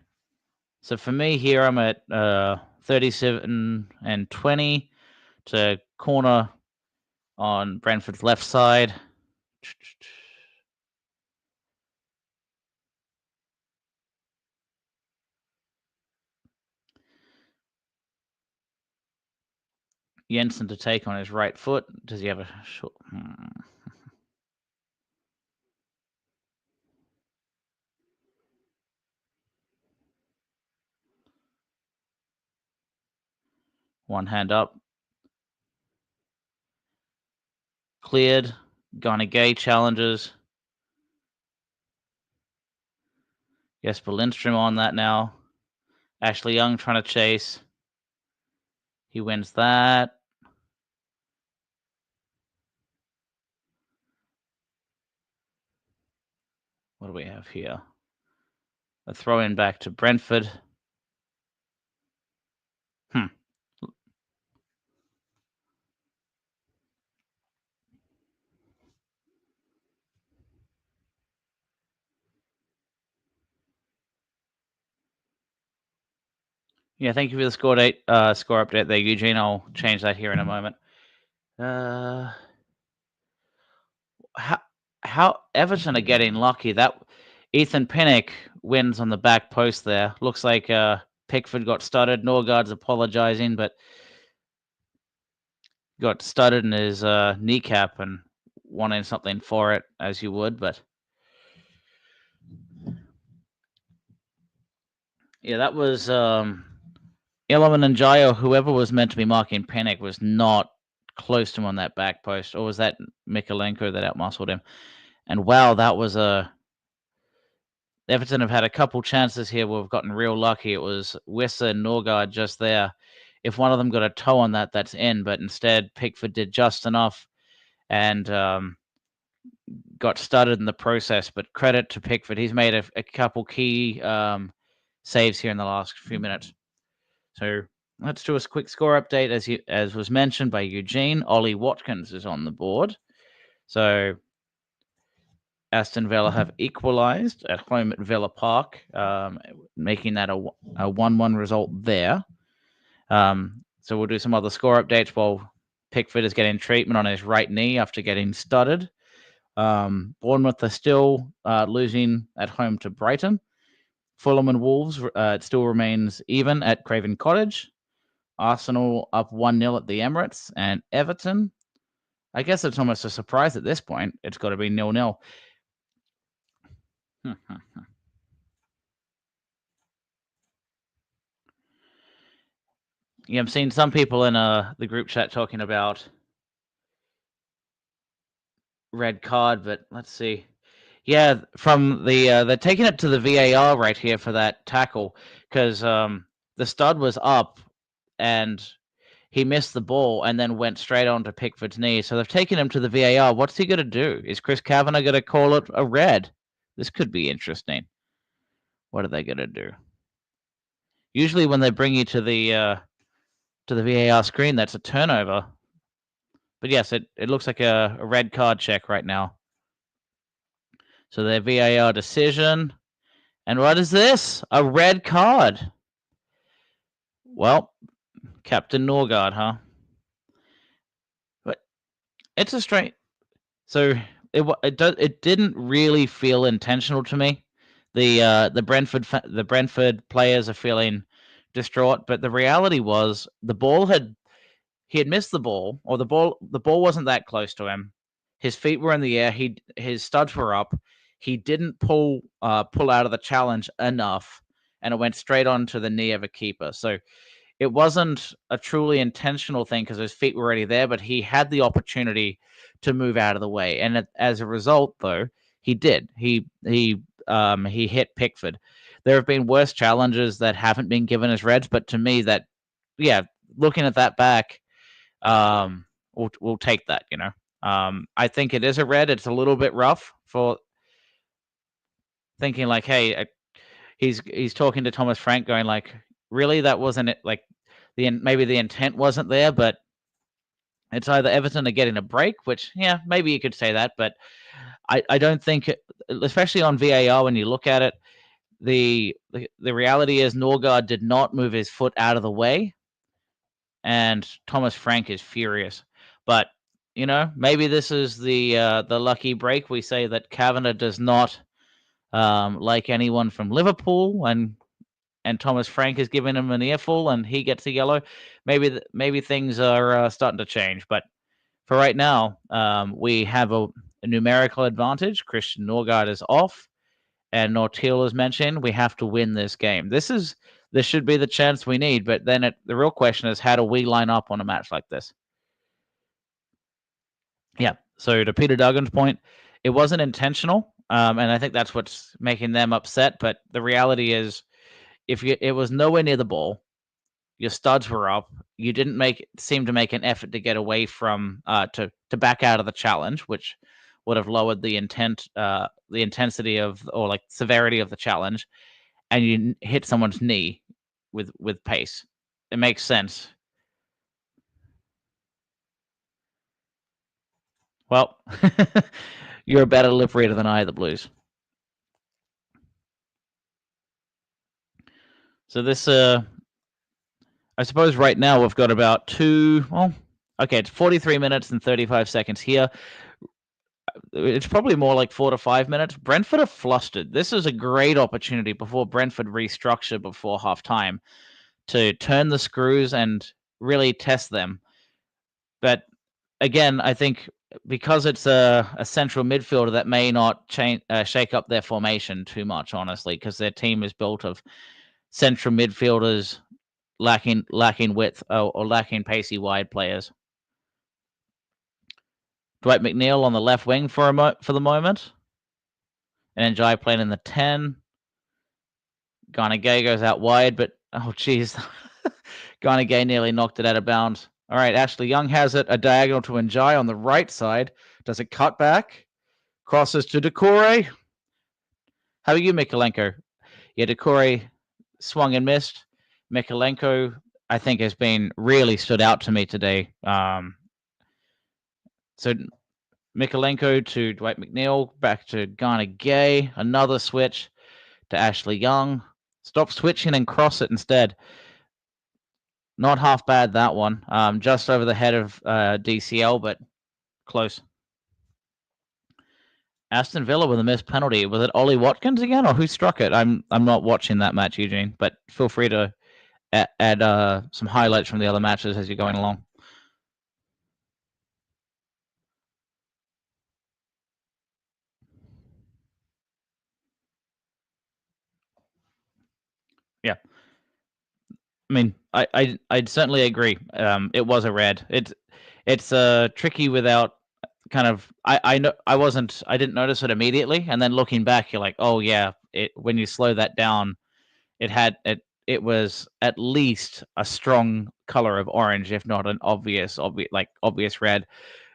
So for me here, I'm at 37 and 20 to corner on Brentford's left side. Jensen to take on his right foot. Does he have a short? One hand up. Cleared. Gay challenges. Jesper Lindstrom on that now. Ashley Young trying to chase. He wins that. What do we have here? A throw in back to Brentford. Yeah, thank you for the score update there, Eugene. I'll change that here in a moment. How Everton are getting lucky. That Ethan Pinnock wins on the back post there. Looks like Pickford got studded. Norgard's apologizing, but got studded in his kneecap and wanting something for it, as you would. But yeah, that was Illiman and Jayo. Whoever was meant to be marking Pinnock was not close to him on that back post, or was that Mykolenko that outmuscled him? And wow, that was a Everton have had a couple chances here where we've gotten real lucky. It was Wissa and Norgard just there. If one of them got a toe on that, that's in. But instead, Pickford did just enough and got started in the process. But credit to Pickford. He's made a couple key saves here in the last few minutes. So let's do a quick score update. As was mentioned by Eugene, Ollie Watkins is on the board. So Aston Villa have equalised at home at Villa Park, making that a 1-1 result there. So we'll do some other score updates while Pickford is getting treatment on his right knee after getting studded. Bournemouth are still losing at home to Brighton. Fulham and Wolves, it still remains even at Craven Cottage. Arsenal up 1-0 at the Emirates. And Everton, I guess it's almost a surprise at this point. It's got to be 0-0. Yeah, I'm seeing some people in the group chat talking about red card, but let's see. Yeah, from the they're taking it to the VAR right here for that tackle because the stud was up and he missed the ball and then went straight on to Pickford's knee. So they've taken him to the VAR. What's he going to do? Is Chris Kavanagh going to call it a red? This could be interesting. What are they going to do? Usually when they bring you to the VAR screen, that's a turnover. But yes, it looks like a red card check right now. So their VAR decision. And what is this? A red card. Well, Captain Norgard, huh? But it's a straight. So it didn't really feel intentional to me. The Brentford players are feeling distraught, but the reality was he had missed the ball, or the ball wasn't that close to him. His feet were in the air. His studs were up. He didn't pull out of the challenge enough, and it went straight onto the knee of a keeper. So it wasn't a truly intentional thing because his feet were already there, but he had the opportunity to move out of the way, and as a result, though, he did. He hit Pickford. There have been worse challenges that haven't been given as reds, but to me, looking at that back, we'll take that. I think it is a red. It's a little bit rough for thinking like, hey, he's talking to Thomas Frank, going like, really, that wasn't it? Like, maybe the intent wasn't there, but it's either Everton are getting a break, which maybe you could say that, but I don't think, especially on VAR, when you look at it, the reality is Norgard did not move his foot out of the way, and Thomas Frank is furious. But maybe this is the lucky break. We say that Kavanagh does not like anyone from Liverpool, and Thomas Frank is giving him an earful, and he gets a yellow. Maybe things are starting to change, but for right now, we have a numerical advantage. Christian Norgard is off, and Nortil has mentioned we have to win this game. This should be the chance we need, but then the real question is, how do we line up on a match like this? Yeah. So to Peter Duggan's point, it wasn't intentional, and I think that's what's making them upset. But the reality is, it was nowhere near the ball, your studs were up, you didn't seem to make an effort to get away from to back out of the challenge, which would have lowered the intensity of, or like severity of the challenge, and you hit someone's knee with pace. It makes sense. Well, you're a better lip reader than I, the Blues. So this, I suppose right now we've got about it's 43 minutes and 35 seconds here. It's probably more like 4 to 5 minutes. Brentford are flustered. This is a great opportunity before Brentford restructure before halftime to turn the screws and really test them. But again, I think because it's a central midfielder, that may not shake up their formation too much, honestly, because their team is built of central midfielders lacking width or lacking pacey wide players. Dwight McNeil on the left wing for the moment, and Njai playing in the 10. Gay goes out wide, but oh jeez, Gay nearly knocked it out of bounds. All right, Ashley Young has it, a diagonal to Njai on the right side. Does it cut back? Crosses to Decore. How are you, Mikolenko? Yeah, Decore swung and missed. Mikolenko, I think, has been really stood out to me today. So Mikolenko to Dwight McNeil, back to Gay, another switch to Ashley Young. Stop switching and cross it instead. Not half bad, that one. Just over the head of DCL, but close. Aston Villa with a missed penalty. Was it Ollie Watkins again, or who struck it? I'm not watching that match, Eugene, but feel free to add some highlights from the other matches as you're going along. Yeah. I mean, I'd certainly agree. It was a red. It's tricky without kind of I didn't notice it immediately, and then looking back, you're like, oh yeah, when you slow that down, it was at least a strong color of orange, if not an obvious red.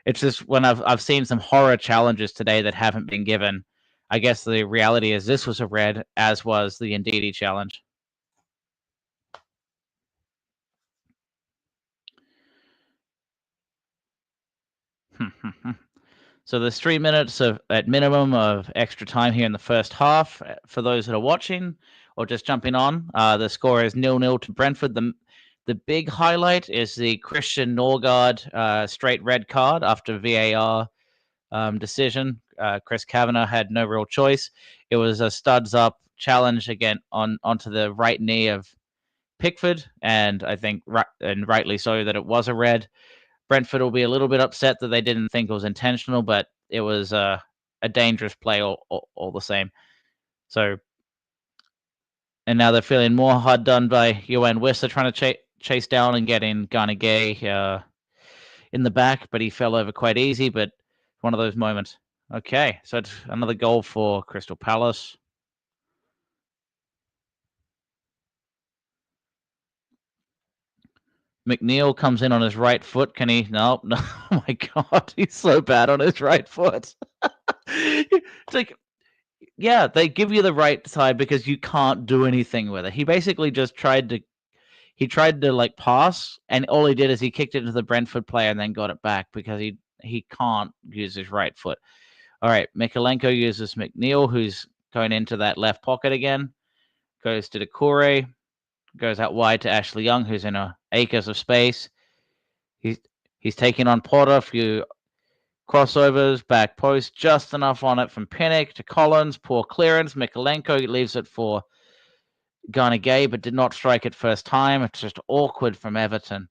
It's just when I've seen some horror challenges today that haven't been given. I guess the reality is this was a red, as was the Ndidi challenge. So there's 3 minutes at minimum of extra time here in the first half. For those that are watching or just jumping on, the score is 0-0 to Brentford. The big highlight is the Christian Norgard straight red card after VAR decision. Chris Kavanagh had no real choice. It was a studs up challenge again onto the right knee of Pickford, and I think rightly so that it was a red. Brentford will be a little bit upset that they didn't think it was intentional, but it was a dangerous play all the same. So, and now they're feeling more hard done by Johan Wissa trying to chase down and get in Gay in the back, but he fell over quite easy. But one of those moments. Okay, so it's another goal for Crystal Palace. McNeil comes in on his right foot. Can he? No. Oh my God, he's so bad on his right foot. It's like, yeah, they give you the right side because you can't do anything with it. He basically just tried to like pass, and all he did is he kicked it into the Brentford player and then got it back because he can't use his right foot. All right, Mikolenko uses McNeil, who's going into that left pocket again. Goes to Decore, goes out wide to Ashley Young, who's in acres of space. He's taking on Potter. A few crossovers, back post, just enough on it from Pinnock to Collins. Poor clearance. Mikolenko leaves it for Gay, but did not strike it first time. It's just awkward from Everton.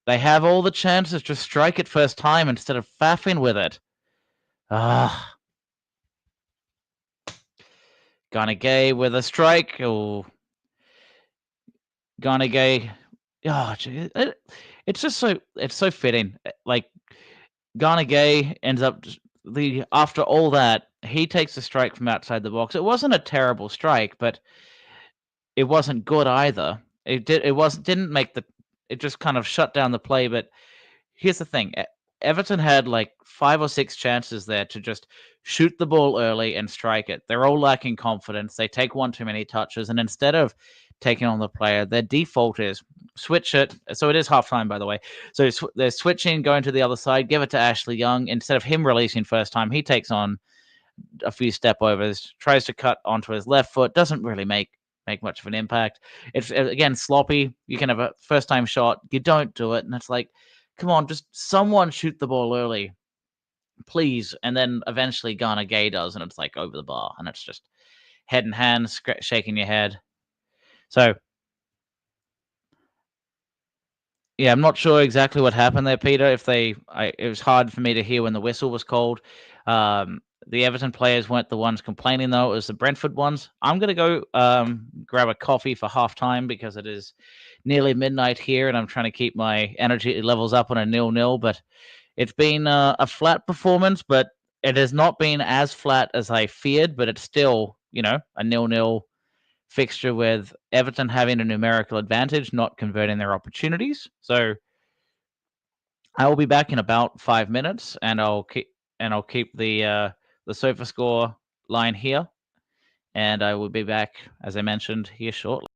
They have all the chances to strike it first time instead of faffing with it. Gay with a strike. Oh, Gay. Oh, geez. It's just so fitting. Like Gay ends up after all that, he takes a strike from outside the box. It wasn't a terrible strike, but it wasn't good either. It just kind of shut down the play. But here's the thing. Everton had like 5 or 6 chances there to just shoot the ball early and strike it. They're all lacking confidence. They take one too many touches, and instead of taking on the player, their default is switch it. So it is halftime, by the way. So they're switching, going to the other side, give it to Ashley Young. Instead of him releasing first time, he takes on a few step overs, tries to cut onto his left foot, doesn't really make much of an impact. It's again sloppy. You can have a first time shot, you don't do it, and it's like, come on, just someone shoot the ball early, please. And then eventually Gay does, and it's like over the bar, and it's just head and hands, shaking your head. So yeah, I'm not sure exactly what happened there, Peter. It was hard for me to hear when the whistle was called. The Everton players weren't the ones complaining, though. It was the Brentford ones. I'm going to go grab a coffee for halftime because it is nearly midnight here, and I'm trying to keep my energy levels up on a 0-0. But it's been a flat performance, but it has not been as flat as I feared. But it's still, a 0-0 fixture with Everton having a numerical advantage, not converting their opportunities. So I will be back in about 5 minutes, and I'll keep the sofa score line here, and I will be back, as I mentioned, here shortly.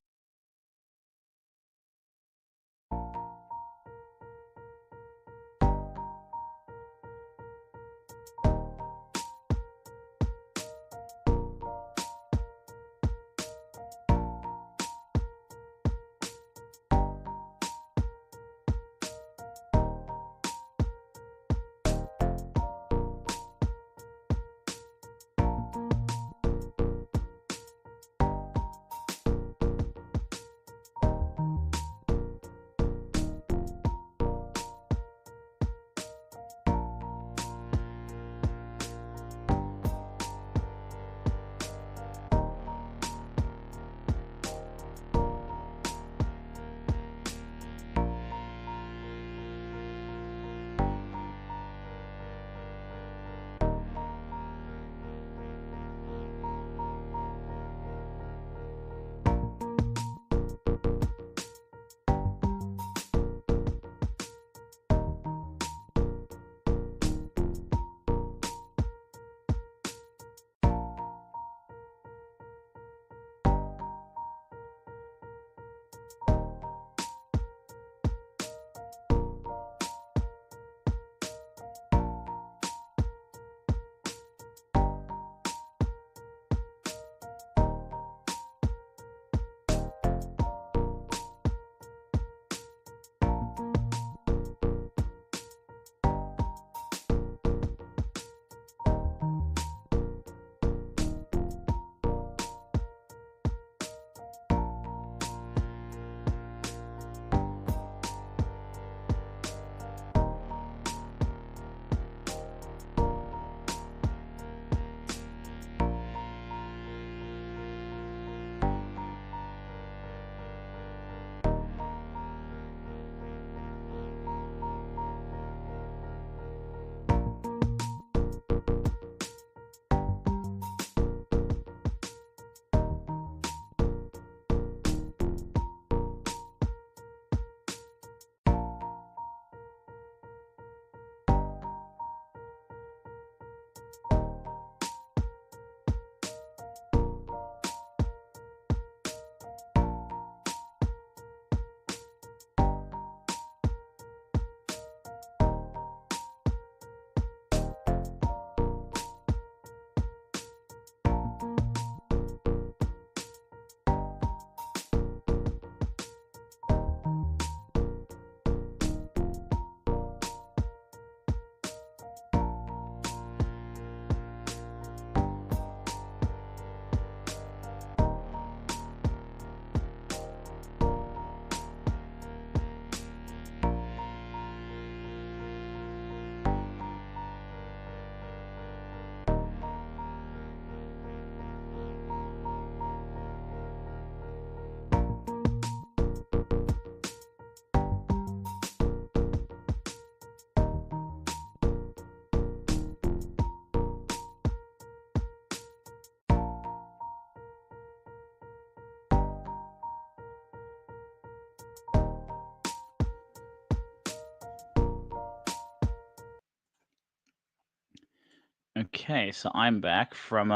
Okay, so I'm back from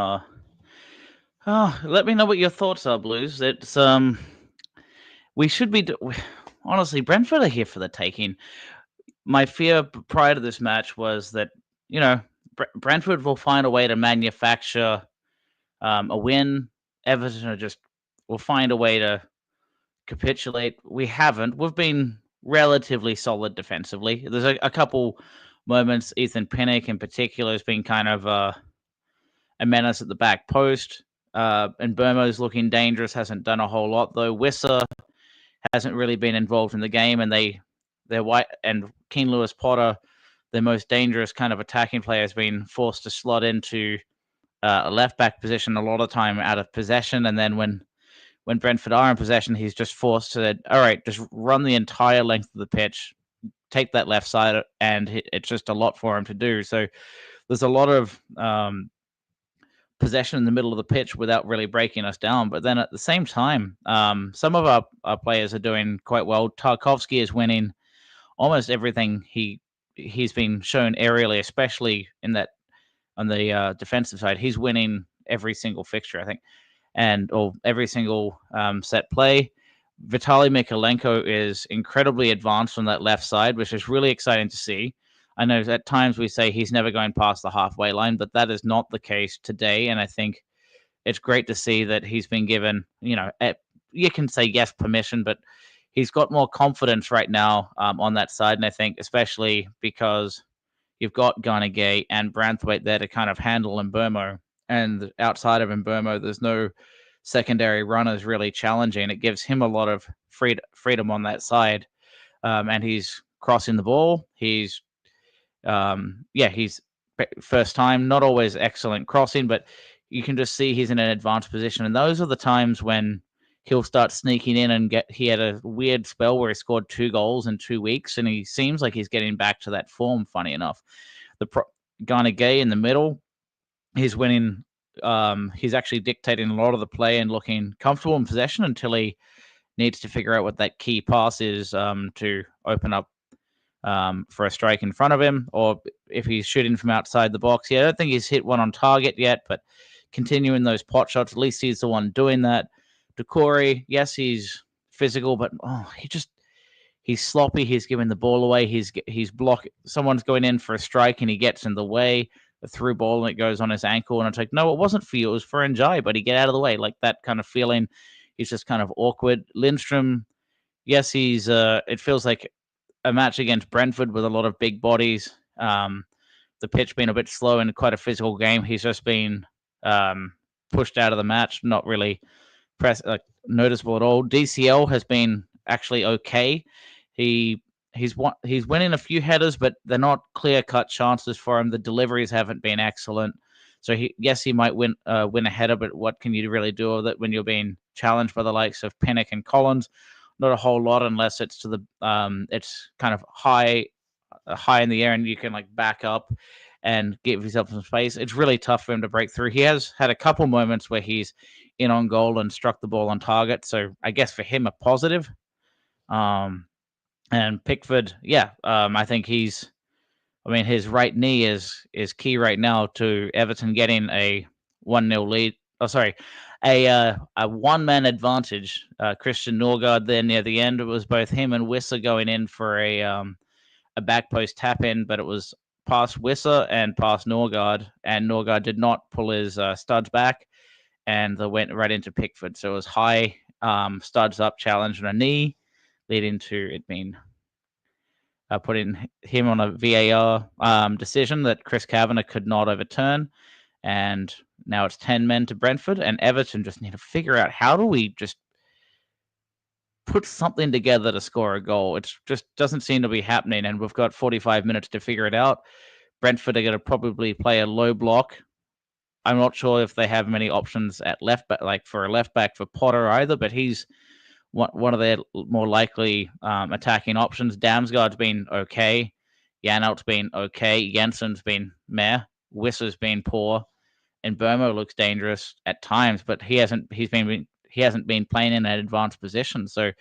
let me know what your thoughts are, Blues. It's we should be honestly, Brentford are here for the taking. My fear prior to this match was that, you know, Brentford will find a way to manufacture a win. Everton will find a way to capitulate. We haven't. We've been relatively solid defensively. There's a couple moments. Ethan Pinnock in particular has been kind of a menace at the back post. And Burmo's looking dangerous. Hasn't done a whole lot though. Wissa hasn't really been involved in the game, and they're white and King Lewis Potter, the most dangerous kind of attacking player, has been forced to slot into a left back position a lot of time out of possession, and then when Brentford are in possession, he's just forced to, all right, just run the entire length of the pitch, take that left side, and it's just a lot for him to do. So there's a lot of possession in the middle of the pitch without really breaking us down. But then at the same time, some of our players are doing quite well. Tarkovsky is winning almost everything he's been shown aerially, especially in that on the defensive side. He's winning every single fixture, I think, or every single set play. Vitaly Mikolenko is incredibly advanced on that left side, which is really exciting to see. I know at times we say he's never going past the halfway line, but that is not the case today. And I think it's great to see that he's been given, you can say yes, permission, but he's got more confidence right now on that side. And I think especially because you've got Garnegay and Branthwaite there to kind of handle Mbermo. And outside of Mbermo, there's no secondary runners really challenging. It gives him a lot of freedom on that side. And he's crossing the ball. He's first time, not always excellent crossing, but you can just see he's in an advanced position. And those are the times when he'll start sneaking in and he had a weird spell where he scored 2 goals in 2 weeks, and he seems like he's getting back to that form, funny enough. Garnegay in the middle, he's winning. He's actually dictating a lot of the play and looking comfortable in possession until he needs to figure out what that key pass is to open up for a strike in front of him, or if he's shooting from outside the box. Yeah, I don't think he's hit one on target yet, but continuing those pot shots, at least he's the one doing that. Decore, yes, he's physical, but he's sloppy. He's giving the ball away. He's blocking. Someone's going in for a strike, and he gets in the way. A through ball, and it goes on his ankle, and it's like, no, it wasn't for you. It was for Njai, but he get out of the way. Like that kind of feeling. He's just kind of awkward. Lindstrom, yes, he's. It feels like a match against Brentford with a lot of big bodies. The pitch being a bit slow and quite a physical game. He's just been pushed out of the match, not really noticeable at all. DCL has been actually okay. He's winning a few headers, but they're not clear-cut chances for him. The deliveries haven't been excellent. So he might win a header, but what can you really do with it when you're being challenged by the likes of Pinnock and Collins? Not a whole lot, unless it's to the it's kind of high in the air and you can like back up and give yourself some space. It's really tough for him to break through. He has had a couple moments where he's in on goal and struck the ball on target, so I guess for him a positive. And Pickford, I think his right knee is key right now to Everton getting a 1-0 lead. Oh, sorry, a one-man advantage. Christian Norgard there near the end. It was both him and Wissa going in for a back post tap in, but it was past Wissa and past Norgard, and Norgard did not pull his studs back, and they went right into Pickford. So it was high studs up challenge on a knee, leading to it being putting him on a VAR decision that Chris Kavanagh could not overturn. And now it's 10 men to Brentford, and Everton just need to figure out how do we just put something together to score a goal. It just doesn't seem to be happening, and we've got 45 minutes to figure it out. Brentford are going to probably play a low block. I'm not sure if they have many options at left back, like for a left back for Potter either, but he's one of their more likely attacking options. Damsgaard's been okay. Janelt's been okay. Jensen's been meh. Wissa's been poor. And Burmo looks dangerous at times, but he hasn't been playing in an advanced position. So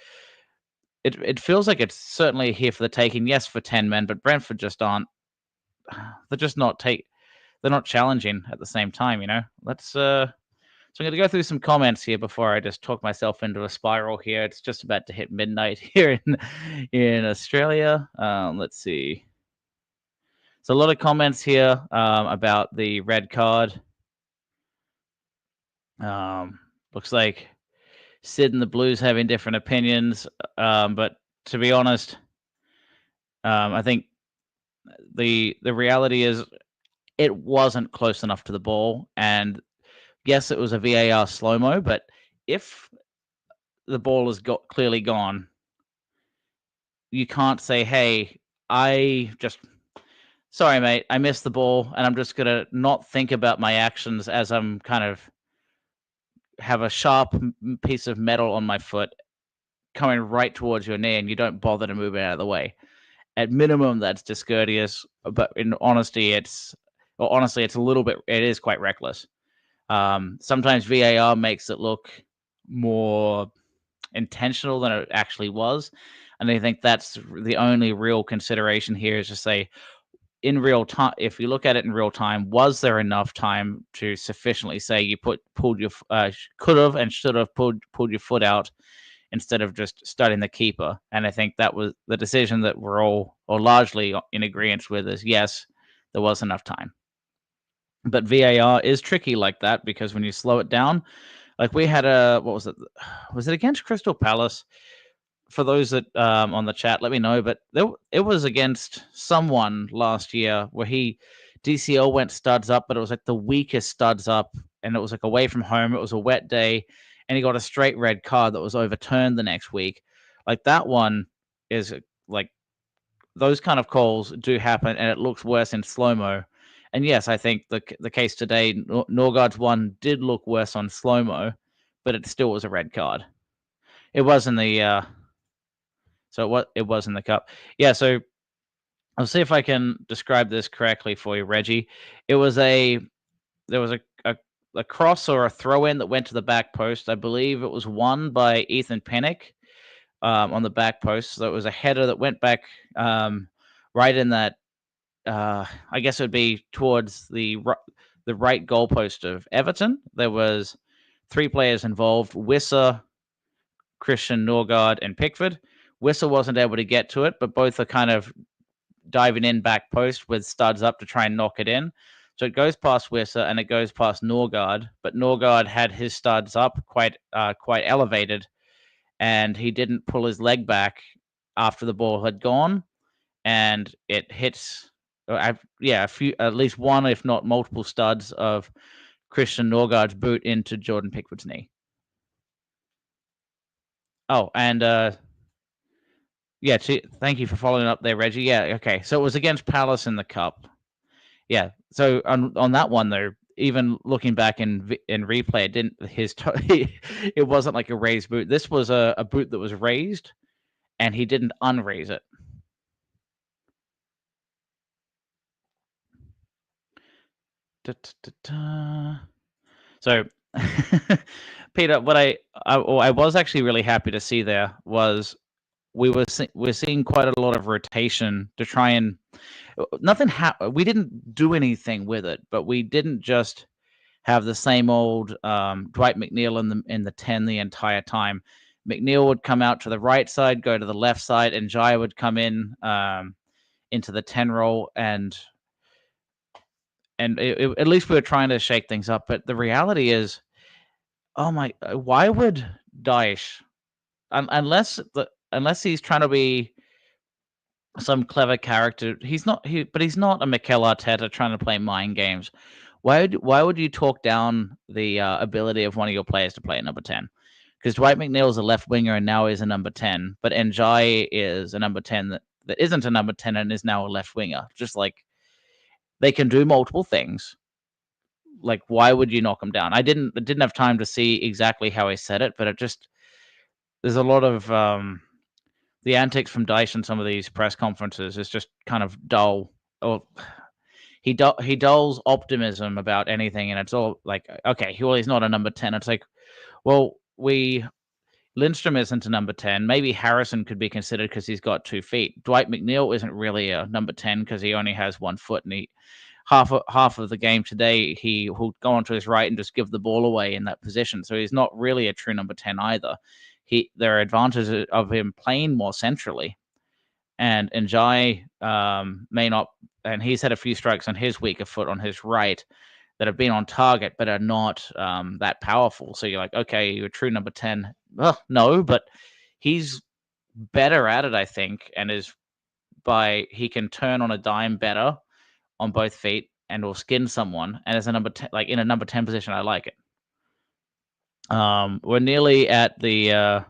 it feels like it's certainly here for the taking. Yes, for 10 men, but Brentford just aren't. They're not challenging at the same time. So I'm going to go through some comments here before I just talk myself into a spiral here. It's just about to hit midnight here in Australia. Let's see. So a lot of comments here about the red card. Looks like Sid and the Blues having different opinions. But to be honest, I think the reality is it wasn't close enough to the ball. And yes, it was a VAR slow-mo, but if the ball has clearly gone, you can't say, hey, sorry, mate, I missed the ball, and I'm just going to not think about my actions as I'm kind of have a sharp piece of metal on my foot coming right towards your knee, and you don't bother to move it out of the way. At minimum, that's discourteous, but in honesty, it is quite reckless. Sometimes VAR makes it look more intentional than it actually was. And I think that's the only real consideration here is to say, in real time, if you look at it in real time, was there enough time to sufficiently say you pulled your could have and should have pulled your foot out instead of just starting the keeper? And I think that was the decision that we're all or largely in agreement with is yes, there was enough time. But VAR is tricky like that because when you slow it down, like we had what was it? Was it against Crystal Palace? For those that on the chat, let me know. But it was against someone last year where DCL went studs up, but it was like the weakest studs up, and it was like away from home. It was a wet day, and he got a straight red card that was overturned the next week. Like that one is like those kind of calls do happen, and it looks worse in slow mo. And yes, I think the case today, Norgard's one did look worse on slow mo, but it still was a red card. It was in the it was in the cup. Yeah, so I'll see if I can describe this correctly for you, Reggie. There was a cross or a throw in that went to the back post. I believe it was won by Ethan Pennick on the back post. So it was a header that went back right in that. I guess it would be towards the right goalpost of Everton. There was 3 players involved: Wissa, Christian Norgard, and Pickford. Wissa wasn't able to get to it, but both are kind of diving in back post with studs up to try and knock it in. So it goes past Wissa and it goes past Norgard, but Norgard had his studs up quite elevated, and he didn't pull his leg back after the ball had gone, and it hits at least one, if not multiple studs of Christian Norgard's boot into Jordan Pickford's knee. Oh, and thank you for following up there, Reggie. Yeah, okay. So it was against Palace in the cup. Yeah. So on that one though, even looking back in replay, it didn't it wasn't like a raised boot. This was a boot that was raised, and he didn't unraise it. So, Peter, what I was actually really happy to see there was we're seeing quite a lot of rotation to try and we didn't do anything with it, but we didn't just have the same old Dwight McNeil in the 10 the entire time. McNeil would come out to the right side, go to the left side, and Jai would come in into the 10 role, and at least we were trying to shake things up. But the reality is, why would Daesh, unless he's trying to be some clever character, but he's not a Mikel Arteta trying to play mind games. Why would you talk down the ability of one of your players to play at number 10? Because Dwight McNeil is a left winger and now is a number 10, but Njai is a number 10 that isn't a number 10 and is now a left winger. Just like they can do multiple things. Like, why would you knock them down? I didn't have time to see exactly how he said it, but there's a lot of the antics from Dyche in some of these press conferences is just kind of dull. Or he dulls optimism about anything, and it's all like, okay, he's not a number 10. It's like, well, Lindstrom isn't a number 10. Maybe Harrison could be considered because he's got 2 feet. Dwight McNeil isn't really a number 10 because he only has 1 foot, and half of the game today he'll go onto his right and just give the ball away in that position. So he's not really a true number 10 either. There are advantages of him playing more centrally, and Njai may not, and he's had a few strikes on his weaker foot on his right that have been on target but are not that powerful. So you're like, okay, you're a true number 10. Well, no, but he's better at it, I think, and he can turn on a dime better on both feet and will skin someone. And as a number 10, like in a number 10 position, I like it. We're nearly at the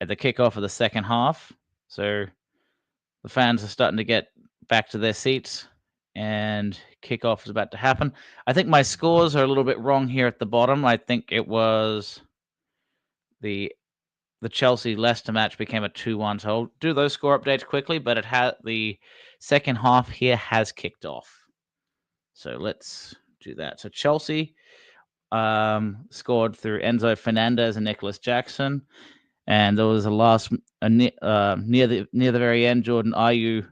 kickoff of the second half, so the fans are starting to get back to their seats, and kickoff is about to happen. I think my scores are a little bit wrong here at the bottom. I think it was the Chelsea Leicester match became a 2-1. So I'll do those score updates quickly, but the second half here has kicked off. So let's do that. So Chelsea scored through Enzo Fernandez and Nicholas Jackson. And there was near the very end, Jordan Ayew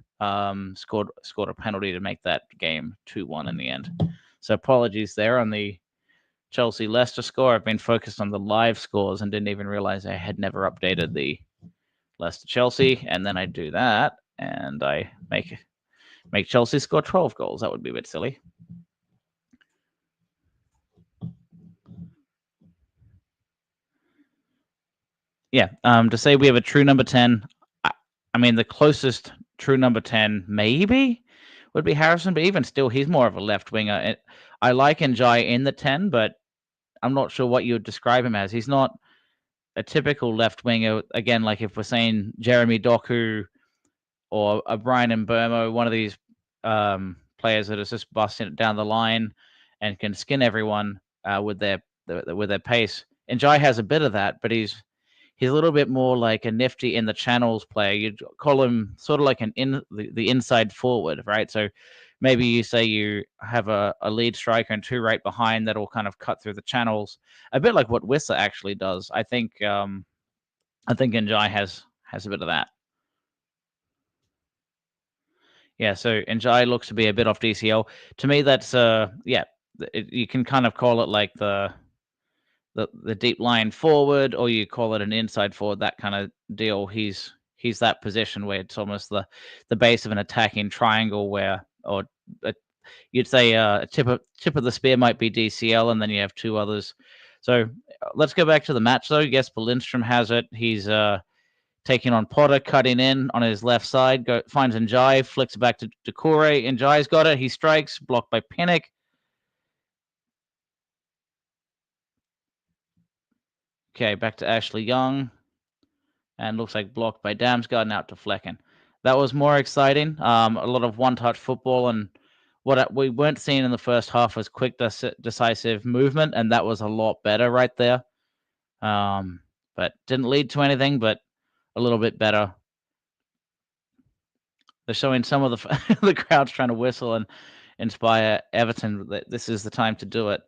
scored a penalty to make that game 2-1 in the end. So apologies there on the Chelsea-Leicester score. I've been focused on the live scores and didn't even realize I had never updated the Leicester-Chelsea. And then I do that, and I make Chelsea score 12 goals. That would be a bit silly. Yeah, to say we have a true number 10, I mean, the closest true number 10 maybe would be Harrison, but even still, he's more of a left winger. I like Njai in the 10, but I'm not sure what you would describe him as. He's not a typical left winger. Again, like if we're saying Jeremy Doku or a Brian Mbeumo, one of these players that is just busting it down the line and can skin everyone with their pace. Njai has a bit of that, but he's a little bit more like a nifty in the channels player. You'd call him sort of like the inside forward, right? So maybe you say you have a lead striker and two right behind that'll kind of cut through the channels, a bit like what Wissa actually does. I think Njai has a bit of that. Yeah, so Njai looks to be a bit off DCL. To me, that's you can kind of call it like the deep line forward, or you call it an inside forward, that kind of deal. He's that position where it's almost the base of an attacking triangle, where you'd say a tip of the spear might be DCL, and then you have two others. So let's go back to the match, though. Jesper Lindstrom has it. He's taking on Potter, cutting in on his left side, finds Njai, flicks it back to Doucouré. Njai's got it. He strikes, blocked by Pinnock. Okay, back to Ashley Young. And looks like blocked by Damsgaard and out to Flecken. That was more exciting. A lot of one-touch football, and what we weren't seeing in the first half was quick, decisive movement, and that was a lot better right there. But didn't lead to anything, but a little bit better. They're showing some of the crowds trying to whistle and inspire Everton that this is the time to do it.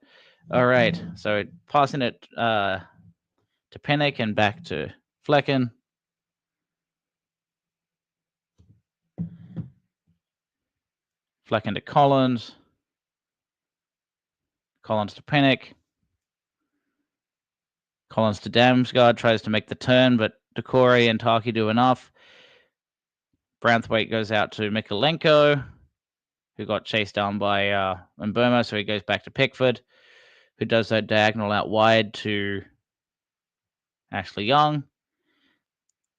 All right, so passing it to Pinnock and back to Flecken. Flecken to Collins. Collins to Pinnock. Collins to Damsgaard, tries to make the turn, but Doucouré and Taki do enough. Branthwaite goes out to Mikolenko, who got chased down by Mbeumo, so he goes back to Pickford, who does that diagonal out wide to Ashley Young.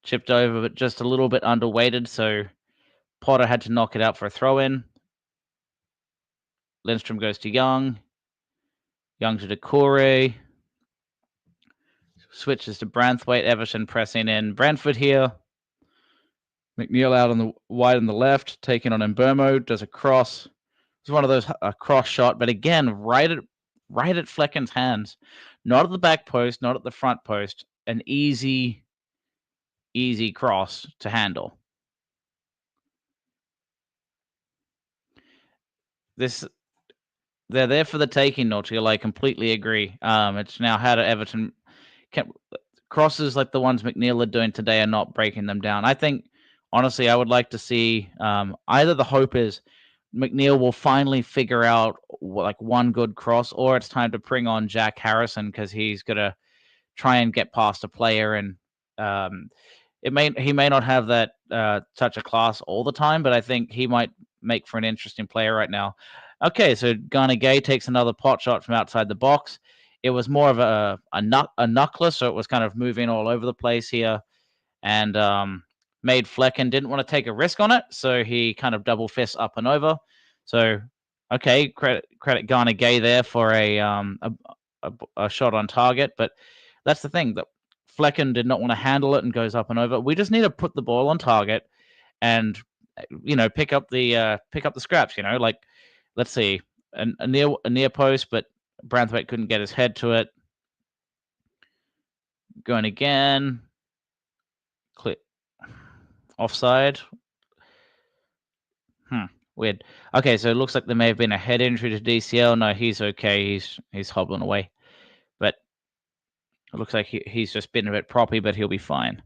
Chipped over, but just a little bit underweighted, so Potter had to knock it out for a throw-in. Lindstrom goes to Young. Young to Doucouré. Switches to Branthwaite. Everton pressing in. Brentford here. McNeil out on the wide on the left, taking on Mbeumo. Does a cross. It's one of those cross shot, but again, right at Flecken's hands. Not at the back post, not at the front post. An easy cross to handle. They're there for the taking, Naughty. I completely agree. It's now how to Everton crosses like the ones McNeil are doing today are not breaking them down. I think, honestly, I would like to see either the hope is McNeil will finally figure out like one good cross, or it's time to bring on Jack Harrison because he's gonna try and get past a player, and he may not have that touch of class all the time, but I think he might make for an interesting player right now. Okay, so Ghana Gay takes another pot shot from outside the box. It was more of a knuckler, so it was kind of moving all over the place here, and made Flecken didn't want to take a risk on it, so he kind of double fist up and over. So, okay, credit Ghana Gay there for a shot on target, but that's the thing that Flecken did not want to handle it and goes up and over. We just need to put the ball on target and pick up the scraps. Like let's see a near post, but Branthwaite couldn't get his head to it. Going again. Click. Offside. Weird. Okay, so it looks like there may have been a head injury to DCL. No, he's okay. He's hobbling away. It looks like he's just been a bit proppy, but he'll be fine.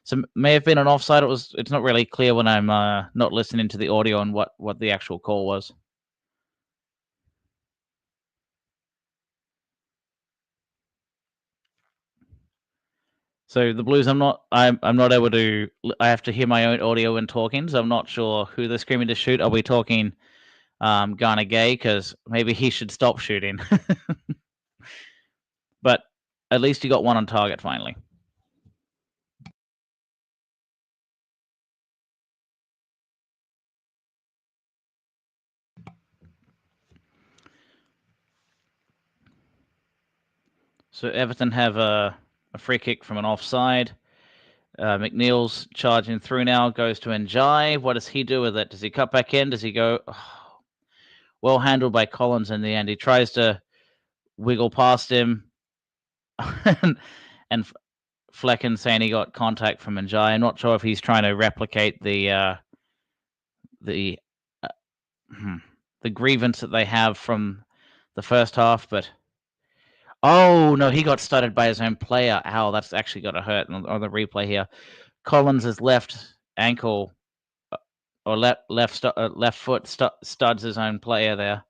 So may have been an offside. It's not really clear when I'm not listening to the audio on what the actual call was. So the Blues, I'm not able to. I have to hear my own audio when talking, so I'm not sure who they're screaming to shoot. Are we talking Garner Gay? Because maybe he should stop shooting. But at least he got one on target finally. So Everton have a free kick from an offside. McNeil's charging through now, goes to Njai. What does he do with it? Does he cut back in? Does he go? Oh, well handled by Collins in the end. He tries to wiggle past him. and Flecken saying he got contact from Njai. I'm not sure if he's trying to replicate the grievance that they have from the first half, but oh no, he got studded by his own player. Ow, that's actually got to hurt on the replay here. Collins' left ankle or left foot studs his own player there.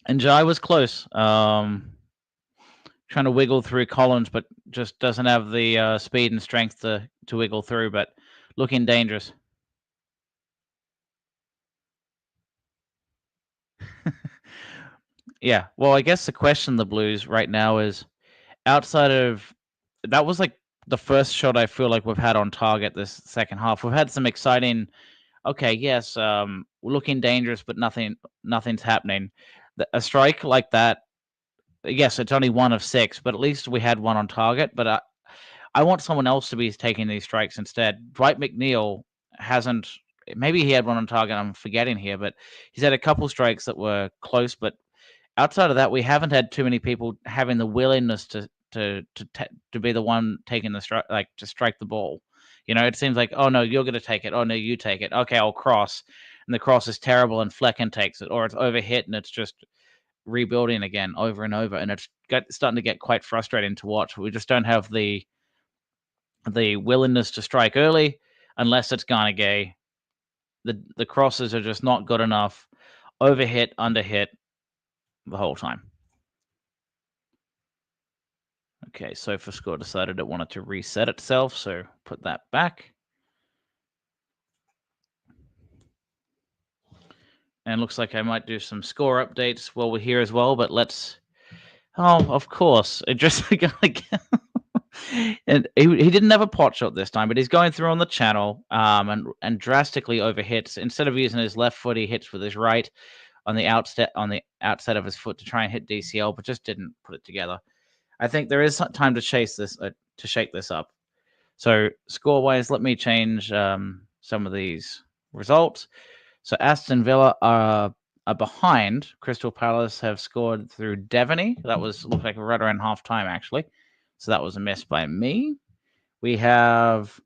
And Jai was close, trying to wiggle through Collins, but just doesn't have the speed and strength to wiggle through. But looking dangerous. Yeah, well, I guess the question the Blues right now is, outside of that was like the first shot I feel like we've had on target this second half. We've had some exciting. Okay, yes, we're looking dangerous, but nothing's happening. A strike like that, yes, it's only 1 of 6, but at least we had one on target. But I want someone else to be taking these strikes instead. Dwight McNeil hasn't. Maybe he had one on target. I'm forgetting here, but he's had a couple strikes that were close. But outside of that, we haven't had too many people having the willingness to be the one taking the strike, like to strike the ball. You know, it seems like, oh no, you're going to take it. Oh no, you take it. Okay, I'll cross, and the cross is terrible, and Flecken takes it, or it's overhit, and it's just rebuilding again over and over, and it's starting to get quite frustrating to watch. We just don't have the willingness to strike early, unless it's Garnegay. The crosses are just not good enough. Overhit, underhit, the whole time. Okay, SofaScore decided it wanted to reset itself, so put that back. And looks like I might do some score updates while we're here as well, but let's... Oh, of course. It just... and he didn't have a pot shot this time, but he's going through on the channel and drastically overhits. Instead of using his left foot, he hits with his right on the outset of his foot to try and hit DCL, but just didn't put it together. I think there is time to shake this up. So score-wise, let me change some of these results. So Aston Villa are behind. Crystal Palace have scored through Devaney. That looked like right around half time, actually. So that was a miss by me. We have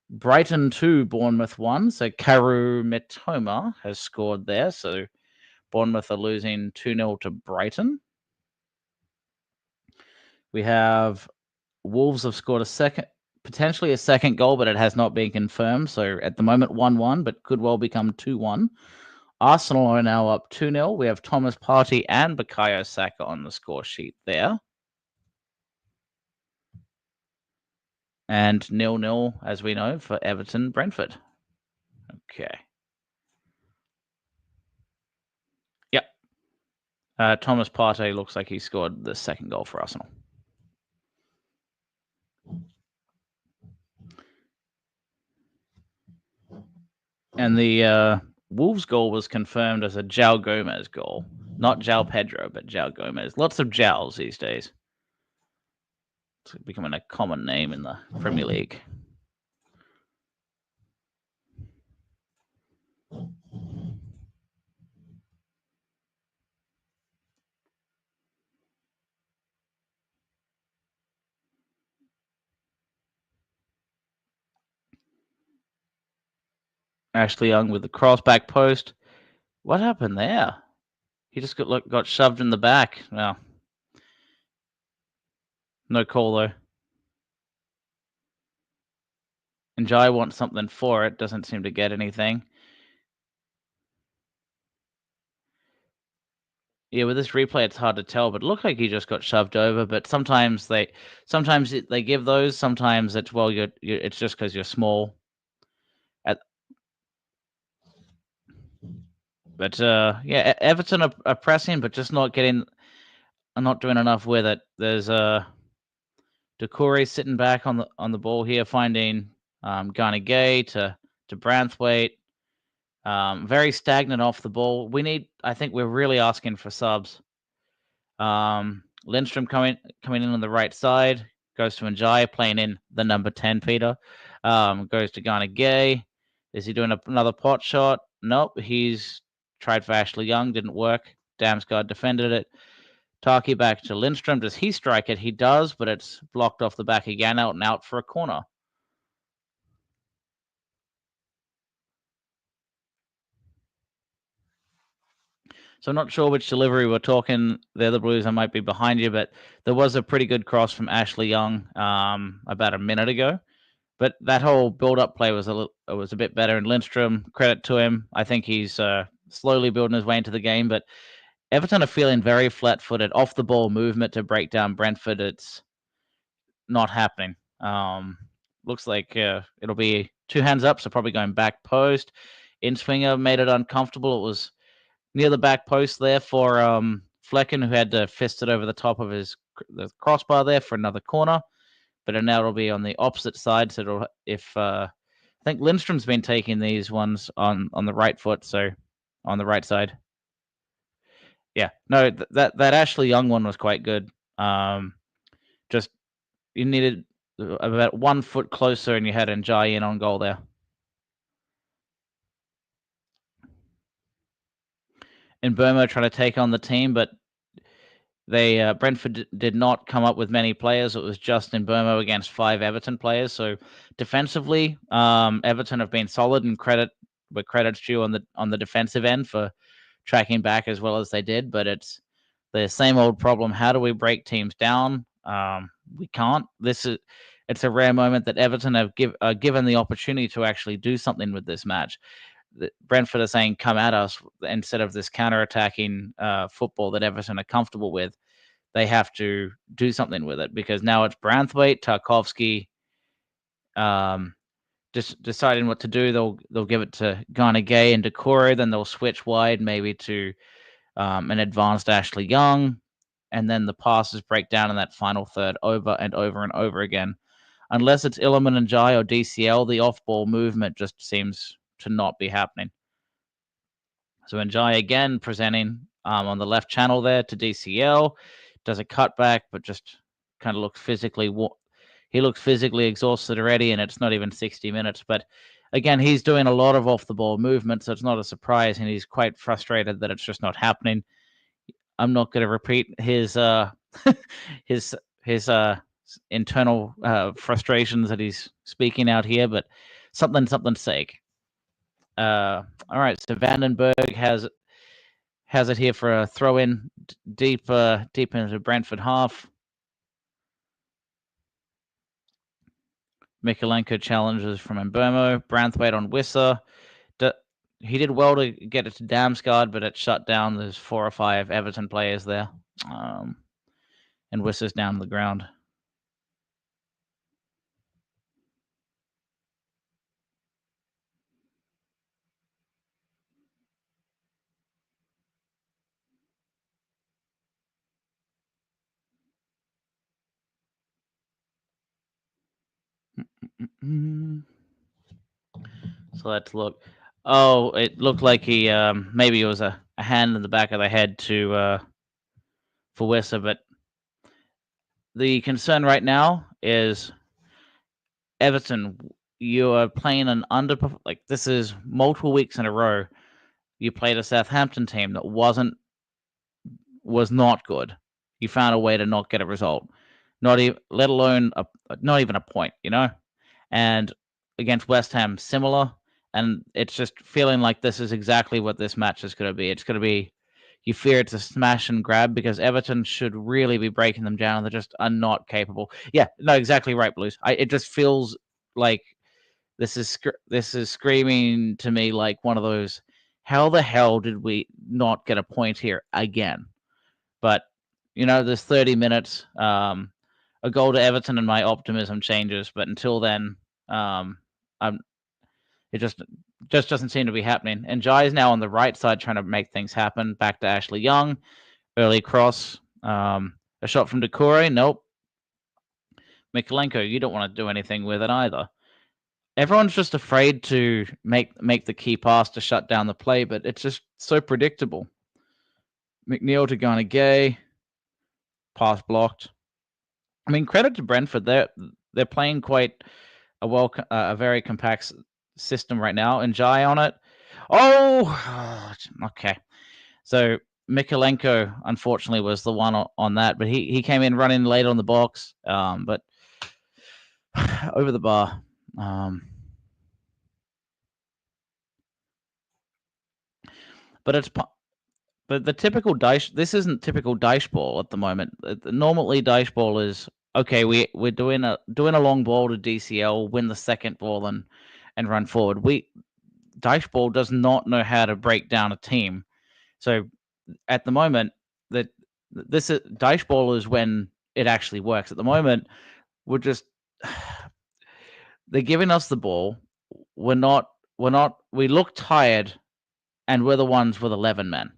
Brighton 2, Bournemouth 1. So Karu Mitoma has scored there. So Bournemouth are losing 2-0 to Brighton. We have Wolves have scored potentially a second goal, but it has not been confirmed. So at the moment, 1-1, but could well become 2-1. Arsenal are now up 2-0. We have Thomas Partey and Bukayo Saka on the score sheet there. And 0-0, as we know, for Everton, Brentford. Okay. Yep. Thomas Partey looks like he scored the second goal for Arsenal. And the Wolves goal was confirmed as a João Gomez goal. Not João Pedro, but João Gomez. Lots of Joãos these days. It's becoming a common name in the Premier League. Ashley Young with the cross back post. What happened there? He just got shoved in the back. Well, No call though. And Jai wants something for it. Doesn't seem to get anything. Yeah, with this replay, it's hard to tell, but it looked like he just got shoved over. But sometimes they give those. Sometimes it's it's just because you're small. But yeah, Everton are pressing, but just not doing enough with it. There's Decore sitting back on the ball here, finding Garner Gay to Branthwaite. Very stagnant off the ball. I think we're really asking for subs. Lindstrom coming in on the right side, goes to Njai, playing in the number 10, Peter. Goes to Garner Gay. Is he doing another pot shot? Nope. He's tried for Ashley Young, didn't work. Damsgaard defended it. Taki back to Lindstrom. Does he strike it? He does, but it's blocked off the back again, out and out for a corner. So I'm not sure which delivery we're talking. The other Blues, I might be behind you, but there was a pretty good cross from Ashley Young about a minute ago. But that whole build-up play was a bit better. And Lindstrom, credit to him. I think he's slowly building his way into the game. But Everton are feeling very flat-footed. Off-the-ball movement to break down Brentford, it's not happening. Looks like it'll be 2 hands up, so probably going back post. In-swinger made it uncomfortable. It was near the back post there for Flecken, who had to fist it over the top of the crossbar there for another corner. But now it'll be on the opposite side. So I think Lindstrom's been taking these ones on the right foot, so on the right side. Yeah, no, that Ashley Young one was quite good. Just you needed about 1 foot closer, and you had Njai in on goal there. And Burma trying to take on the team, but Brentford did not come up with many players. It was just in Burma against 5 Everton players. So defensively, Everton have been solid, and credit's due on the defensive end for tracking back as well as they did. But it's the same old problem. How do we break teams down? We can't. It's a rare moment that Everton have given the opportunity to actually do something with this match. Brentford are saying, come at us, instead of this counter-attacking football that Everton are comfortable with. They have to do something with it, because now it's Branthwaite, Tarkovsky, just deciding what to do. They'll give it to Garner Gay and Decore, then they'll switch wide maybe to an advanced Ashley Young, and then the passes break down in that final third over and over and over again. Unless it's Illiman and Jai or DCL, the off-ball movement just seems to not be happening. So Njai again presenting on the left channel there to DCL, does a cutback, but just kind of looks physically exhausted already, and it's not even 60 minutes. But again, he's doing a lot of off the ball movement, so it's not a surprise, and he's quite frustrated that it's just not happening. I'm not going to repeat his his internal frustrations that he's speaking out here, but something's sake. All right, so Vandenberg has it here for a throw in deep into Brentford half. Mikolenko challenges from Mbermo. Branthwaite on Wisser. He did well to get it to Damsgaard, but it shut down. There's 4 or 5 Everton players there. And Wisser's down on the ground. So let's look. Oh, it looked like he maybe it was a hand in the back of the head for Wisser, but the concern right now is Everton. You are playing an this is multiple weeks in a row. You played a Southampton team that was not good. You found a way to not get a result, not even a point. And against West Ham, similar. And it's just feeling like this is exactly what this match is going to be. It's going to be you fear it's a smash and grab because Everton should really be breaking them down. They just are not capable. Yeah, no, exactly right, Blues. It just feels like this is screaming to me like one of those. How the hell did we not get a point here again? But there's 30 minutes. A goal to Everton and my optimism changes. But until then, I'm it just doesn't seem to be happening. And Jai is now on the right side trying to make things happen. Back to Ashley Young. Early cross. A shot from Decore. Nope. Mikalenko, you don't want to do anything with it either. Everyone's just afraid to make the key pass to shut down the play, but it's just so predictable. McNeil to Ghana Gay. Pass blocked. I mean, credit to Brentford. They're playing quite a very compact system right now. And Jai on it. Oh, okay. So Mikalenko, unfortunately, was the one on that, but he came in running late on the box, but over the bar. But the typical Daesh. This isn't typical Daesh ball at the moment. Normally, Daesh ball is okay. We're doing a long ball to DCL, win the second ball and run forward. Daesh ball does not know how to break down a team. So at the moment, Daesh ball is when it actually works. At the moment, we're just they're giving us the ball. We look tired, and we're the ones with 11 men.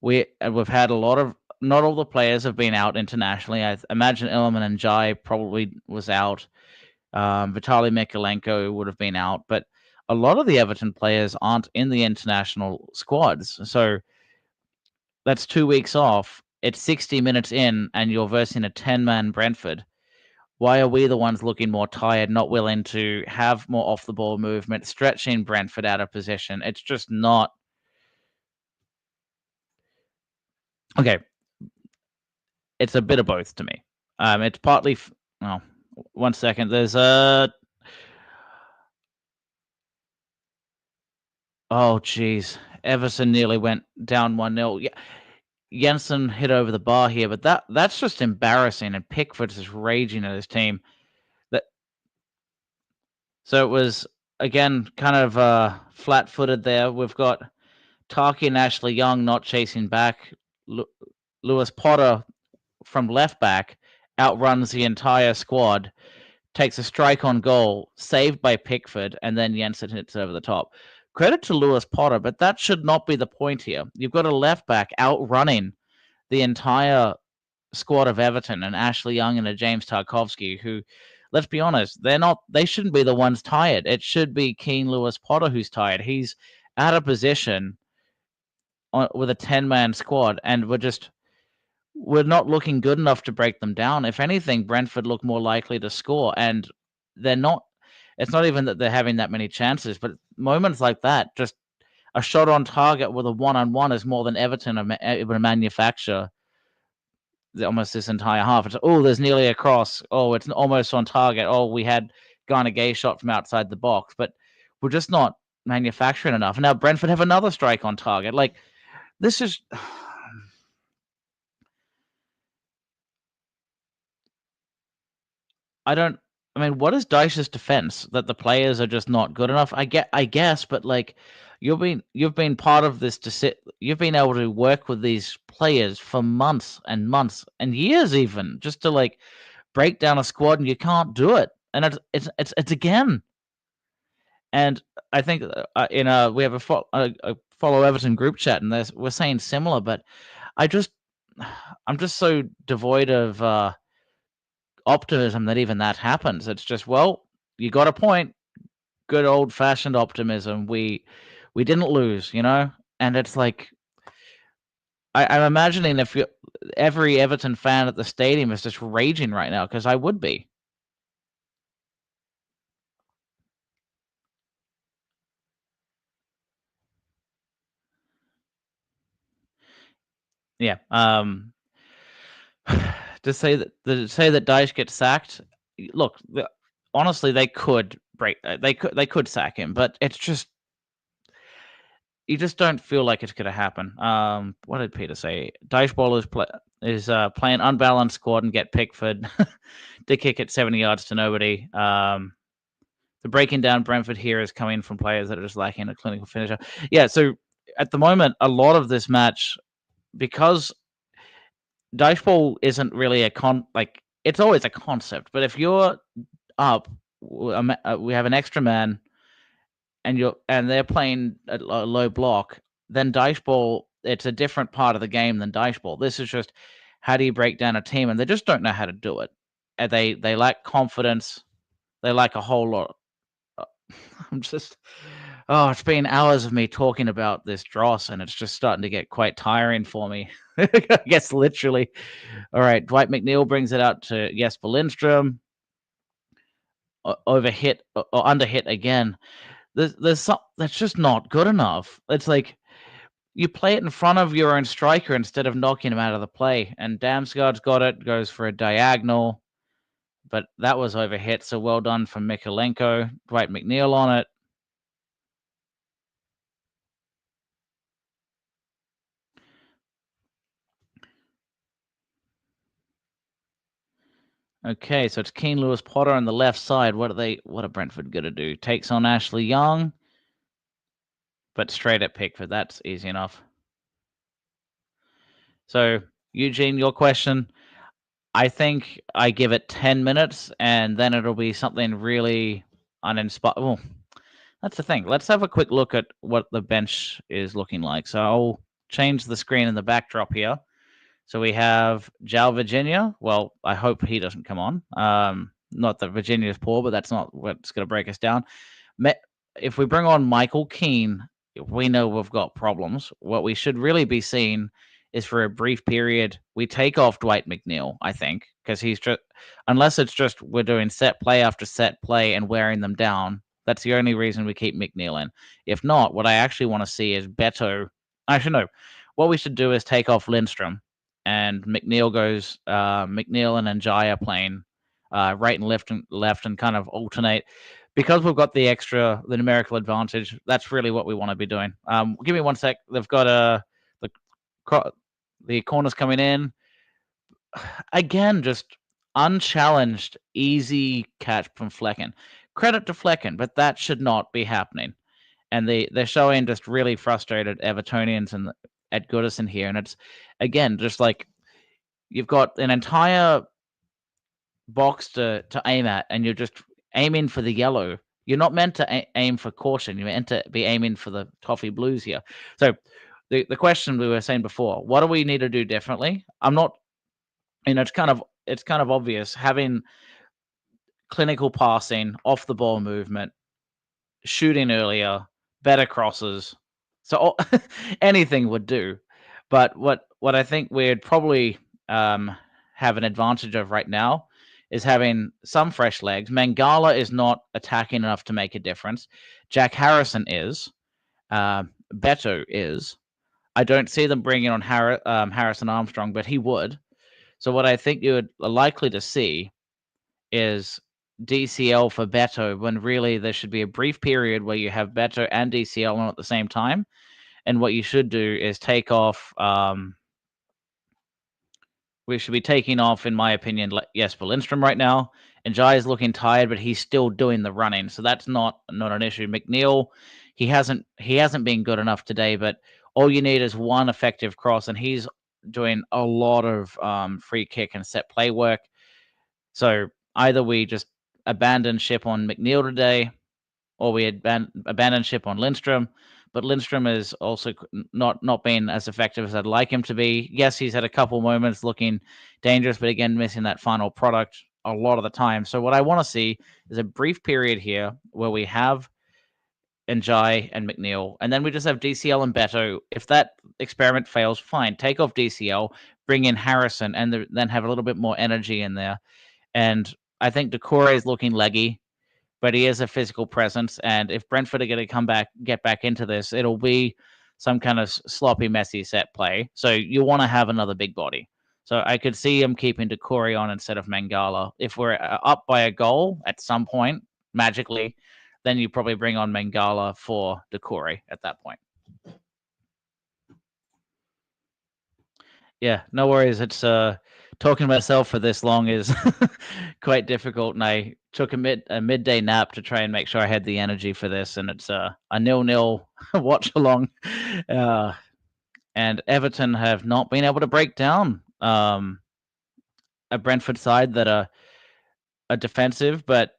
We've had a lot of not all the players have been out internationally. I imagine Ilman and Jai probably was out. Vitaly Mikalenko would have been out, but a lot of the Everton players aren't in the international squads. So that's 2 weeks off. It's 60 minutes in, and you're versing a 10-man Brentford. Why are we the ones looking more tired, not willing to have more off-the-ball movement, stretching Brentford out of position? It's just not... Okay. It's a bit of both to me. It's partly... Oh, 1 second. There's a... Oh, jeez. Everton nearly went down 1-0. Yeah. Jensen hit over the bar here, but that's just embarrassing, and Pickford's just raging at his team. So it was, again, kind of flat-footed there. We've got Taki and Ashley Young not chasing back. Lewis Potter from left back outruns the entire squad, takes a strike on goal, saved by Pickford, and then Jensen hits over the top. Credit to Lewis Potter, but that should not be the point here. You've got a left back outrunning the entire squad of Everton and Ashley Young and a James Tarkovsky, who, let's be honest, they shouldn't be the ones tired. It should be Keane Lewis Potter who's tired. He's out of position with a 10-man squad, and we're not looking good enough to break them down. If anything, Brentford look more likely to score, and they're not. It's not even that they're having that many chances, but moments like that, just a shot on target with a one-on-one is more than Everton are able to manufacture almost this entire half. It's, there's nearly a cross. Oh, it's almost on target. Oh, we had Ghana Gay shot from outside the box, but we're just not manufacturing enough. And now Brentford have another strike on target. Like, this is... I mean, what is Dyche's defense? That the players are just not good enough? I guess, but like, you've been part of this you've been able to work with these players for months and months and years, even just to like break down a squad, and you can't do it. And it's again. And I think we have a follow Everton group chat, and we're saying similar, but I'm just so devoid of optimism that even that happens. It's just, well, you got a point. Good old fashioned optimism. We didn't lose, and it's like I'm imagining if every Everton fan at the stadium is just raging right now, because I would be. Yeah. To say that Dyche gets sacked. Look, honestly, they could sack him, but it's just you just don't feel like it's going to happen. What did Peter say? Diceball is playing unbalanced squad and get Pickford to kick it 70 yards to nobody. The breaking down Brentford here is coming from players that are just lacking a clinical finisher. Yeah, so at the moment, a lot of this match, because Diceball isn't really it's always a concept, but if you're up, we have an extra man, and they're playing a low block, then Diceball, it's a different part of the game than Diceball. This is just how do you break down a team, and they just don't know how to do it. And they lack confidence. They lack a whole lot. I'm just, oh, it's been hours of me talking about this dross, and it's just starting to get quite tiring for me. I guess literally. All right, Dwight McNeil brings it out to Jesper Lindstrom. Overhit or underhit again. There's some that's just not good enough. It's like you play it in front of your own striker instead of knocking him out of the play. And Damsgaard's got it, goes for a diagonal, but that was overhit. So well done from Mikalenko. Dwight McNeil on it. Okay, so it's Keane Lewis Potter on the left side. What are Brentford gonna do? Takes on Ashley Young, but straight at Pickford. That's easy enough. So Eugene, your question. I think I give it 10 minutes, and then it'll be something really uninspired. Well, that's the thing. Let's have a quick look at what the bench is looking like. So I'll change the screen in the backdrop here. So we have Jal Virginia. Well, I hope he doesn't come on. Not that Virginia is poor, but that's not what's going to break us down. If we bring on Michael Keane, we know we've got problems. What we should really be seeing is for a brief period, we take off Dwight McNeil, I think, because he's just, unless it's just we're doing set play after set play and wearing them down, that's the only reason we keep McNeil in. If not, what I actually want to see is Beto. Actually, no. What we should do is take off Lindstrom, and McNeil goes, McNeil and Njaya playing right and left and kind of alternate. Because we've got the numerical advantage, that's really what we want to be doing. Give me 1 sec. They've got the corners coming in. Again, just unchallenged, easy catch from Flecken. Credit to Flecken, but that should not be happening. And they're showing just really frustrated Evertonians and at Goodison here. And it's, again, just like you've got an entire box to aim at, and you're just aiming for the yellow. You're not meant to aim for caution. You're meant to be aiming for the toffee blues here. So the question we were saying before, what do we need to do differently? I'm not, it's kind of obvious, having clinical passing, off the ball movement, shooting earlier, better crosses. So anything would do. But what I think we'd probably have an advantage of right now is having some fresh legs. Mangala is not attacking enough to make a difference. Jack Harrison is. Beto is. I don't see them bringing on Harrison Armstrong, but he would. So what I think you're likely to see is DCL for Beto, when really there should be a brief period where you have Beto and DCL on at the same time. And what you should do is take off. We should be taking off, in my opinion, Jesper Lindstrom right now. And Jai is looking tired, but he's still doing the running, so that's not an issue. McNeil, he hasn't been good enough today, but all you need is one effective cross, and he's doing a lot of free kick and set play work. So either we just abandon ship on McNeil today, or we abandon ship on Lindstrom. But Lindstrom is also not being as effective as I'd like him to be. Yes, he's had a couple moments looking dangerous, but again, missing that final product a lot of the time. So what I want to see is a brief period here where we have Njai and McNeil, and then we just have DCL and Beto. If that experiment fails, fine. Take off DCL, bring in Harrison, and then have a little bit more energy in there. And I think Decore is looking leggy, but he is a physical presence. And if Brentford are going to get back into this, it'll be some kind of sloppy, messy set play. So you want to have another big body. So I could see him keeping Decore on instead of Mangala. If we're up by a goal at some point, magically, then you probably bring on Mangala for Decore at that point. Yeah, no worries. It's talking to myself for this long is quite difficult, and I took a midday nap to try and make sure I had the energy for this, and it's a 0-0 watch along. Uh, and Everton have not been able to break down a Brentford side that are defensive, but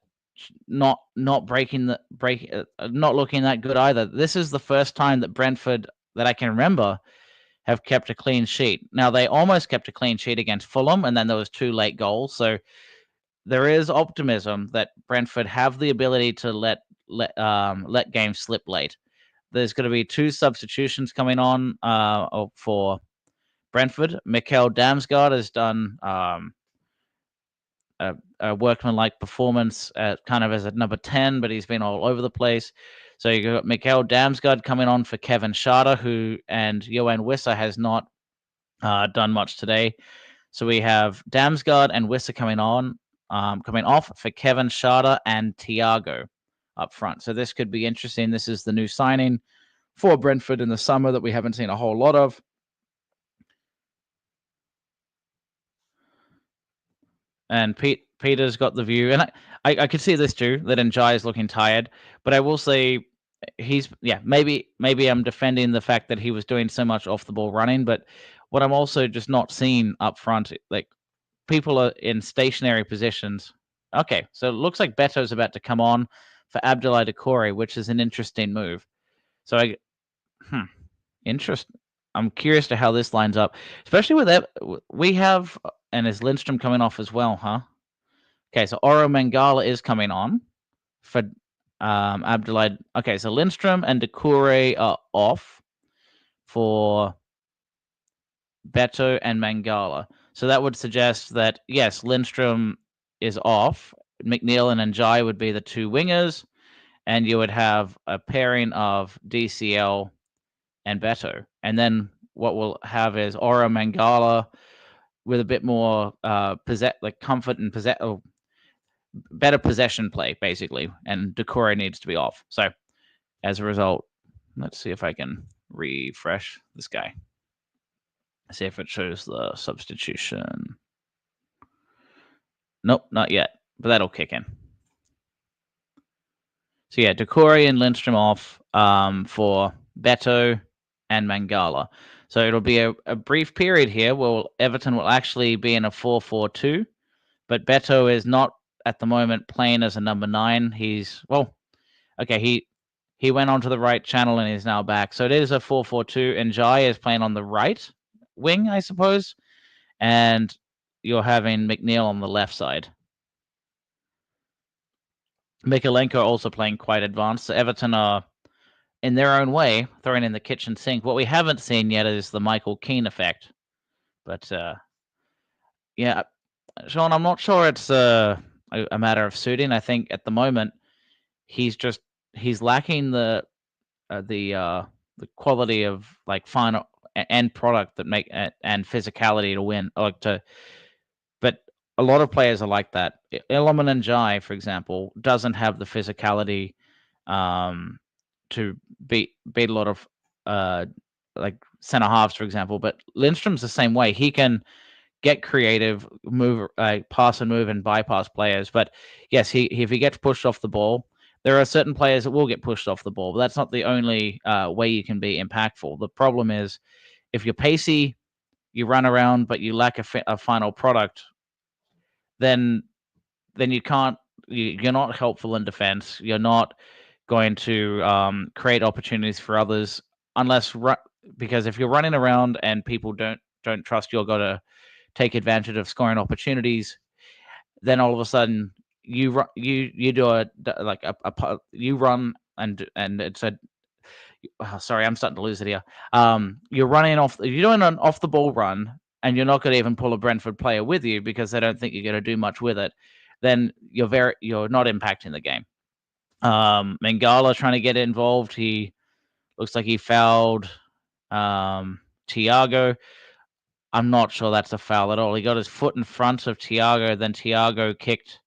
not breaking the break, not looking that good either. This is the first time that Brentford that I can remember have kept a clean sheet. Now they almost kept a clean sheet against Fulham, and then there was 2 late goals. So there is optimism that Brentford have the ability to let games slip late. There's going to be 2 substitutions coming on for Brentford. Mikel Damsgaard has done a workmanlike performance kind of as a number 10, but he's been all over the place. So you got Mikel Damsgaard coming on for Kevin Schade, and Johan Wissa has not done much today. So we have Damsgaard and Wissa coming off for Kevin Schade and Thiago up front. So this could be interesting. This is the new signing for Brentford in the summer that we haven't seen a whole lot of. And Peter's got the view, and I could see this too, that Njai is looking tired. But I will say maybe I'm defending the fact that he was doing so much off the ball running, but what I'm also just not seeing up front, like people are in stationary positions. Okay, so it looks like Beto's about to come on for Abdoulaye Doucouré, which is an interesting move. So interesting. I'm curious to how this lines up, especially with that. We have, and is Lindstrom coming off as well, huh? Okay, so Oro Mangala is coming on for Abdoulaye. Okay, so Lindstrom and Doucouré are off for Beto and Mangala. So that would suggest that, yes, Lindstrom is off. McNeil and Njai would be the 2 wingers, and you would have a pairing of DCL and Beto. And then what we'll have is Oro Mangala with a bit more comfort and better possession play, basically. And Doucouré needs to be off. So as a result, let's see if I can refresh this guy. See if it shows the substitution. Nope, not yet, but that'll kick in. So yeah, Doucouré and Lindstrom off for Beto and Mangala. So it'll be a brief period here where Everton will actually be in a 4-4-2, but Beto is not at the moment playing as a number 9. He went onto the right channel and is now back. So it is a 4-4-2, and Jai is playing on the right wing, I suppose, and you're having McNeil on the left side. Mikalenko also playing quite advanced. So Everton are, in their own way, throwing in the kitchen sink. What we haven't seen yet is the Michael Keane effect. But yeah, Sean, I'm not sure it's a matter of suiting. I think at the moment he's lacking the quality of like final end product that make and physicality to win or to. But a lot of players are like that. Iliman Njai, for example, doesn't have the physicality to beat a lot of like center halves, for example. But Lindstrom's the same way. He can get creative, move, pass and move, and bypass players. But yes, if he gets pushed off the ball, there are certain players that will get pushed off the ball. But that's not the only way you can be impactful. The problem is if you're pacey, you run around, but you lack a final product, then you can't. You're not helpful in defense. You're not going to create opportunities for others because if you're running around and people don't trust you're going to take advantage of scoring opportunities, then all of a sudden you run and it's a sorry, I'm starting to lose it here. You're doing an off the ball run and you're not going to even pull a Brentford player with you because they don't think you're going to do much with it. Then you're not impacting the game. Mangala trying to get involved. He looks like he fouled Thiago. I'm not sure that's a foul at all. He got his foot in front of Thiago, then Thiago kicked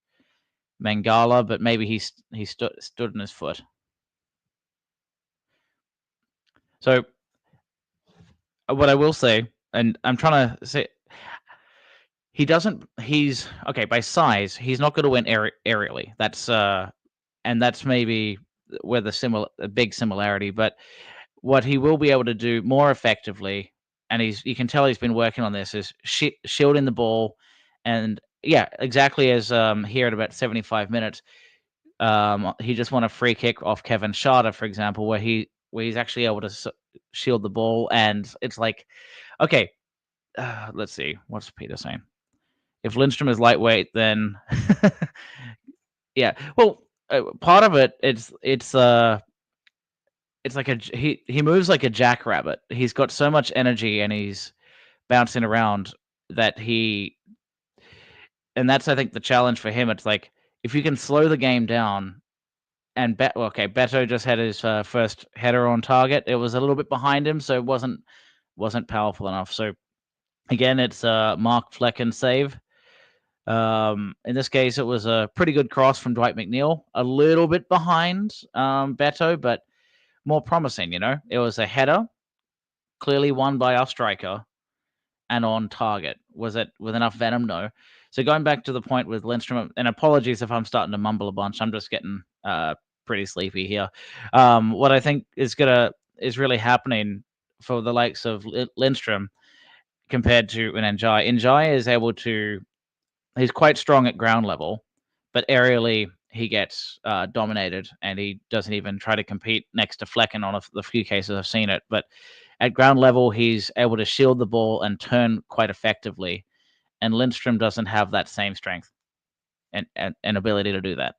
Mangala, but maybe he stood in his foot. So what I will say, and I'm trying to say, he's okay by size. He's not going to win aerially. And that's maybe where a big similarity. But what he will be able to do more effectively, and you can tell he's been working on this, is shielding the ball, and yeah, exactly as here at about 75 minutes, he just won a free kick off Kevin Schade, for example, where he's actually able to shield the ball, and it's like, okay, let's see, what's Peter saying? If Lindstrom is lightweight, then yeah. Well, part of it's like he moves like a jackrabbit. He's got so much energy and he's bouncing around that and that's I think the challenge for him. It's like if you can slow the game down and Beto just had his first header on target. It was a little bit behind him, so it wasn't powerful enough. So again, it's Mark Flecken save. In this case, it was a pretty good cross from Dwight McNeil, a little bit behind Beto, but more promising. It was a header, clearly won by our striker, and on target. Was it with enough venom? No. So going back to the point with Lindstrom, and apologies if I'm starting to mumble a bunch. I'm just getting pretty sleepy here. What I think is really happening for the likes of Lindstrom compared to an Njai. Njai is able to. He's quite strong at ground level, but aerially he gets dominated, and he doesn't even try to compete next to Flecken on the few cases I've seen it. But at ground level, he's able to shield the ball and turn quite effectively, and Lindstrom doesn't have that same strength and ability to do that.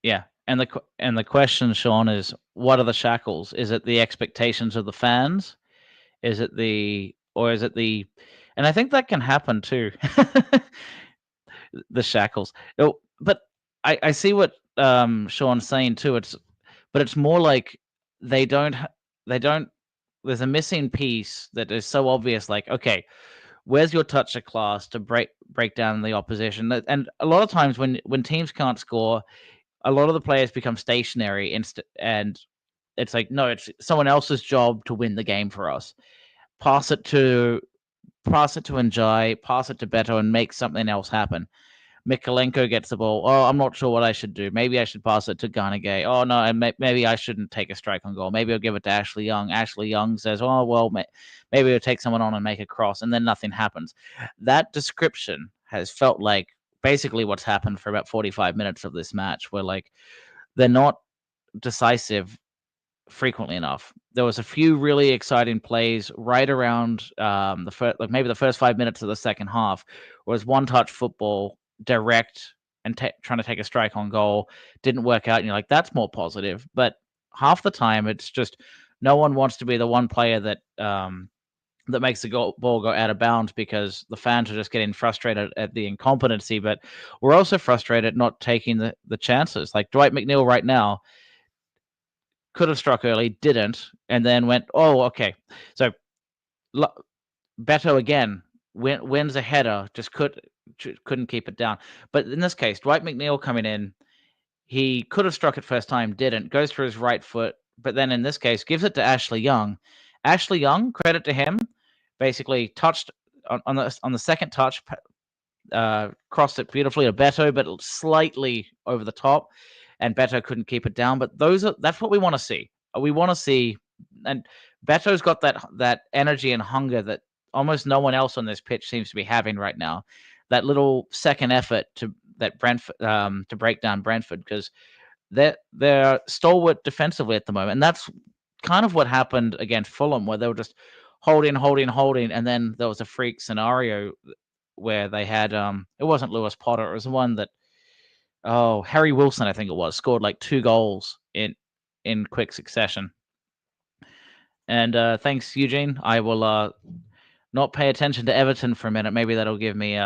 Yeah, and the question, Sean, is what are the shackles? Is it the expectations of the fans? Is it the and I think that can happen too. The shackles. Oh, but I see what Sean's saying too. It's more like they don't there's a missing piece that is so obvious. Like, okay, where's your touch of class to break down the opposition? And a lot of times when teams can't score, a lot of the players become stationary and it's like, no, it's someone else's job to win the game for us. Pass it to Njai, pass it to Beto, and make something else happen. Mikolenko gets the ball. Oh, I'm not sure what I should do. Maybe I should pass it to Garnegay. Oh, no, and maybe I shouldn't take a strike on goal. Maybe I'll give it to Ashley Young. Ashley Young says, oh, well, maybe I'll take someone on and make a cross, and then nothing happens. That description has felt like basically what's happened for about 45 minutes of this match, where like they're not decisive frequently enough. There was a few really exciting plays right around maybe the first 5 minutes of the second half, was one-touch football, direct, and trying to take a strike on goal. Didn't work out, and you're like, that's more positive. But half the time, it's just no one wants to be the one player that makes the ball go out of bounds because the fans are just getting frustrated at the incompetency. But we're also frustrated not taking the chances. Like Dwight McNeil right now could have struck early, didn't, and then went, oh, okay. So Beto again wins a header, just couldn't keep it down. But in this case, Dwight McNeil coming in, he could have struck it first time, didn't, goes for his right foot, but then in this case gives it to Ashley Young. Ashley Young, credit to him, basically touched on the second touch, crossed it beautifully to Beto, but slightly over the top, and Beto couldn't keep it down. But that's what we want to see. We want to see, and Beto's got that energy and hunger that almost no one else on this pitch seems to be having right now. That little second effort to Brentford to break down Brentford, because they're stalwart defensively at the moment, and that's kind of what happened against Fulham, where they were just holding, and then there was a freak scenario where they had it wasn't Lewis Potter, it was the one that Harry Wilson, I think it was, scored like 2 goals in quick succession. And thanks, Eugene. I will not pay attention to Everton for a minute. Maybe that'll give me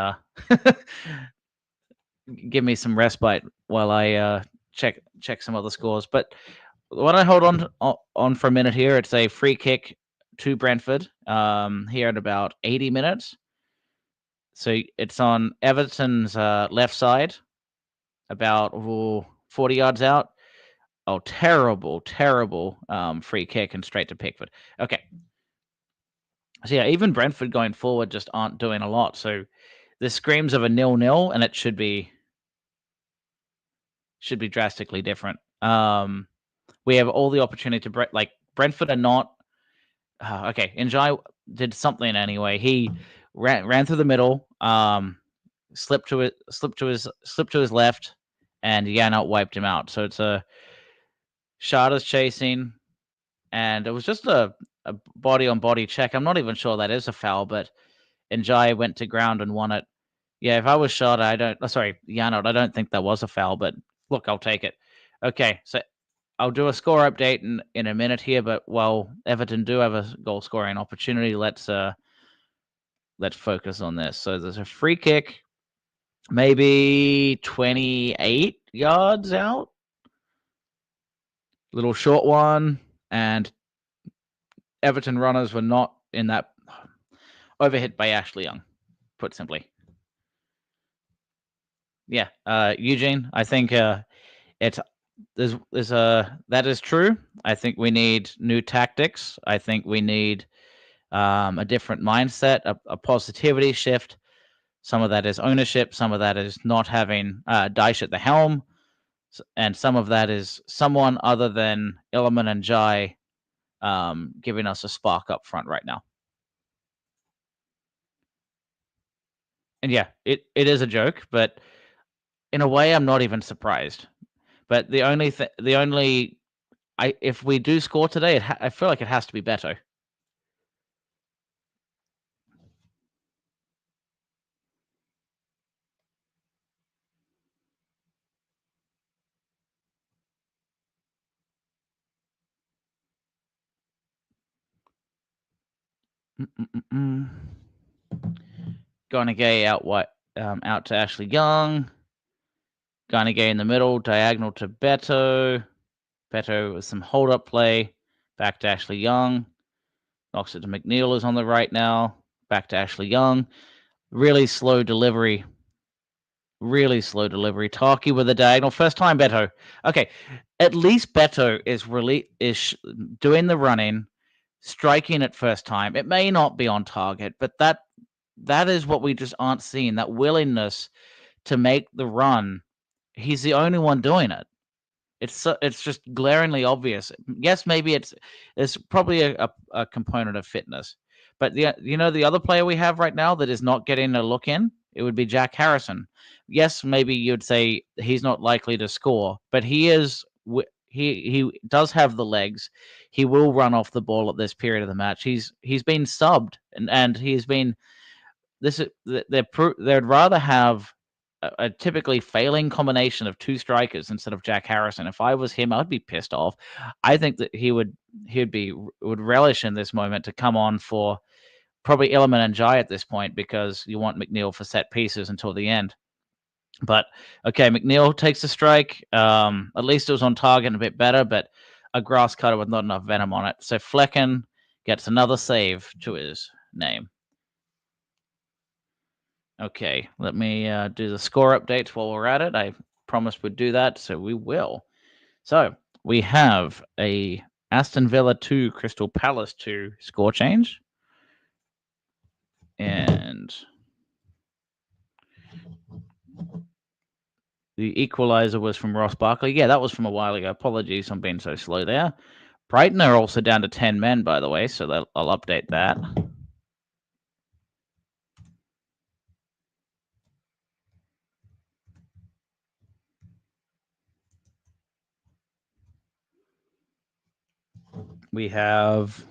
give me some respite while I check some other scores. But when I hold on for a minute here, it's a free kick to Brentford here at about 80 minutes. So it's on Everton's left side, about 40 yards out. Oh, terrible, terrible free kick and straight to Pickford. Okay. So yeah, even Brentford going forward just aren't doing a lot. So this screams of a 0-0, and it should be drastically different. We have all the opportunity to Brentford are not okay. Njai did something anyway. He ran through the middle, slipped to his left, and Janot wiped him out. So it's a Shada's chasing, and it was just a body on body check. I'm not even sure that is a foul, but Njai went to ground and won it. Yeah, if I was Shada, Janot, I don't think that was a foul, but look, I'll take it. Okay, so I'll do a score update in a minute here, but while Everton do have a goal scoring opportunity, let's focus on this. So there's a free kick, maybe 28 yards out, little short one, and Everton runners were not in that, overhit by Ashley Young, put simply. Yeah, Eugene, I think it's that is true. I think we need new tactics. I think we need a different mindset, a positivity shift. Some of that is ownership. Some of that is not having Daesh at the helm. And some of that is someone other than Illiman and Jai giving us a spark up front right now. And yeah, it is a joke, but in a way, I'm not even surprised. But if we do score today, I feel like it has to be Beto. Garnegay out to Ashley Young. Garnegay in the middle, diagonal to Beto. Beto with some hold-up play. Back to Ashley Young. Knocks it to McNeil, is on the right now. Back to Ashley Young. Really slow delivery. Taki with a diagonal. First time Beto. Okay, at least Beto is doing the running, striking it first time. It may not be on target, but that is what we just aren't seeing. That willingness to make the run. He's the only one doing it. It's just glaringly obvious. Yes, maybe it's probably a component of fitness, but the other player we have right now that is not getting a look in, it would be Jack Harrison. Yes, maybe you'd say he's not likely to score, but he is. He does have the legs. He will run off the ball at this period of the match. He's been subbed and he's been. They'd rather have a typically failing combination of two strikers instead of Jack Harrison. If I was him, I'd be pissed off. I think that he would relish in this moment to come on for probably Illiman and Jai at this point, because you want McNeil for set pieces until the end. But okay, McNeil takes the strike. At least it was on target and a bit better, but a grass cutter with not enough venom on it. So Flecken gets another save to his name. Okay, let me do the score updates while we're at it. I promised we'd do that, so we will. So we have a Aston Villa 2, Crystal Palace 2 score change. And the equalizer was from Ross Barkley. Yeah, that was from a while ago. Apologies, I'm being so slow there. Brighton are also down to 10 men, by the way, so I'll update that. We have,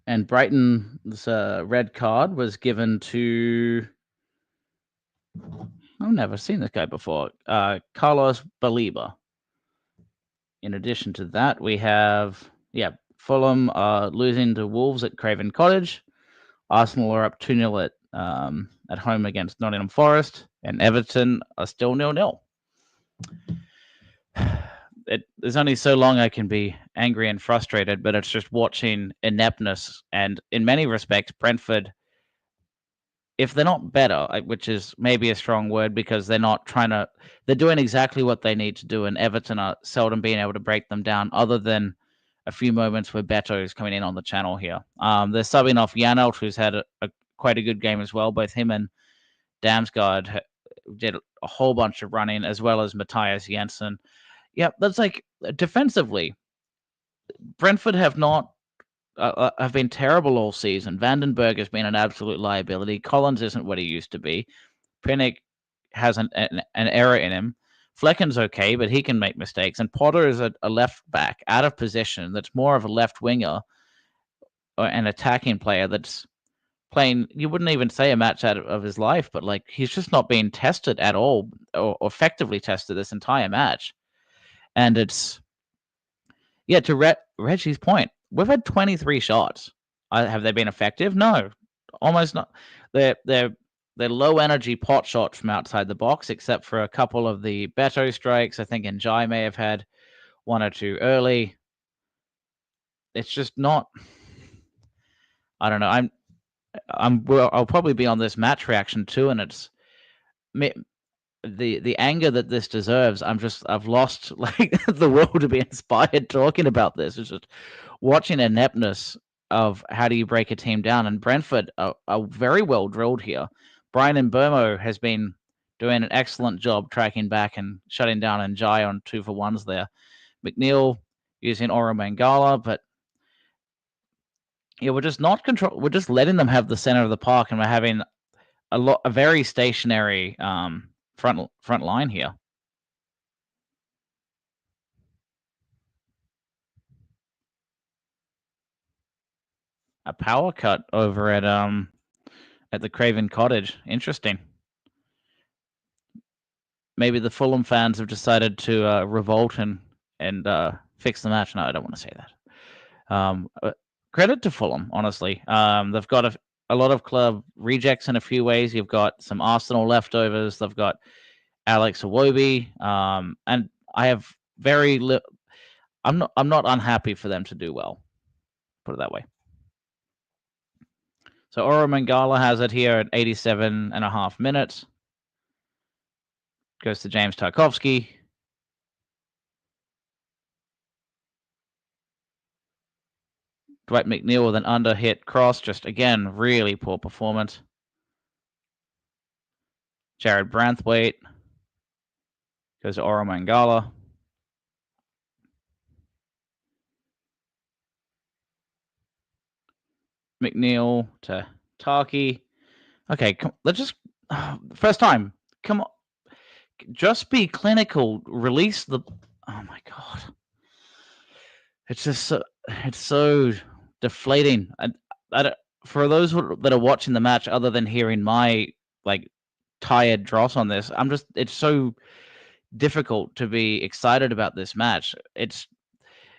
and Brighton's red card was given to, I've never seen this guy before, Carlos Baliba. In addition to that, we have, Fulham losing to Wolves at Craven Cottage. Arsenal are up 2-0 at home against Nottingham Forest, and Everton are still 0-0. There's only so long I can be angry and frustrated, but it's just watching ineptness. And in many respects, Brentford if they're not better, which is maybe a strong word because they're not trying to, they're doing exactly what they need to do, and Everton are seldom being able to break them down, other than a few moments where Beto is coming in on the channel here. They're subbing off Janelt, who's had quite a good game as well. Both him and Damsgaard did a whole bunch of running, as well as Matthias Jensen. Yeah, that's like defensively, Brentford have been terrible all season. Vandenberg has been an absolute liability. Collins isn't what he used to be. Pinnock has an error in him. Flecken's okay, but he can make mistakes. And Potter is a left back out of position that's more of a left winger or an attacking player that's playing, you wouldn't even say a match out of his life, but like he's just not being tested at all or effectively tested this entire match. And it's, yeah, to Reggie's point, we've had 23 shots. Have they been effective? No, almost not. They're low energy pot shots from outside the box, except for a couple of the Beto strikes. I think Njai may have had one or two early. It's just not. I don't know. I'll probably be on this match reaction too, and it's the anger that this deserves. I've lost like the will to be inspired talking about this. It's just watching ineptness of how do you break a team down. And Brentford are very well drilled here. Brian Mbomo has been doing an excellent job tracking back and shutting down Njai on 2-for-1s there. McNeil using Oro Mangala, but yeah, we're just not control. We're just letting them have the center of the park, and we're having a very stationary front line here. A power cut over at the Craven Cottage. Interesting. Maybe the Fulham fans have decided to revolt and fix the match. No, I don't want to say that. Credit to Fulham, honestly. They've got a lot of club rejects in a few ways. You've got some Arsenal leftovers. They've got Alex Iwobi, and I have I'm not unhappy for them to do well. Put it that way. So Oro Mangala has it here at 87.5 minutes. Goes to James Tarkovsky. Dwight McNeil with an under-hit cross. Just, again, really poor performance. Jared Branthwaite. Goes to Oro Mangala. McNeil to Tarky. Okay, let's just... first time. Come on. Just be clinical. Release the... Oh, my God. It's just it's so deflating. For those that are watching the match, other than hearing my like tired dross on this, it's so difficult to be excited about this match.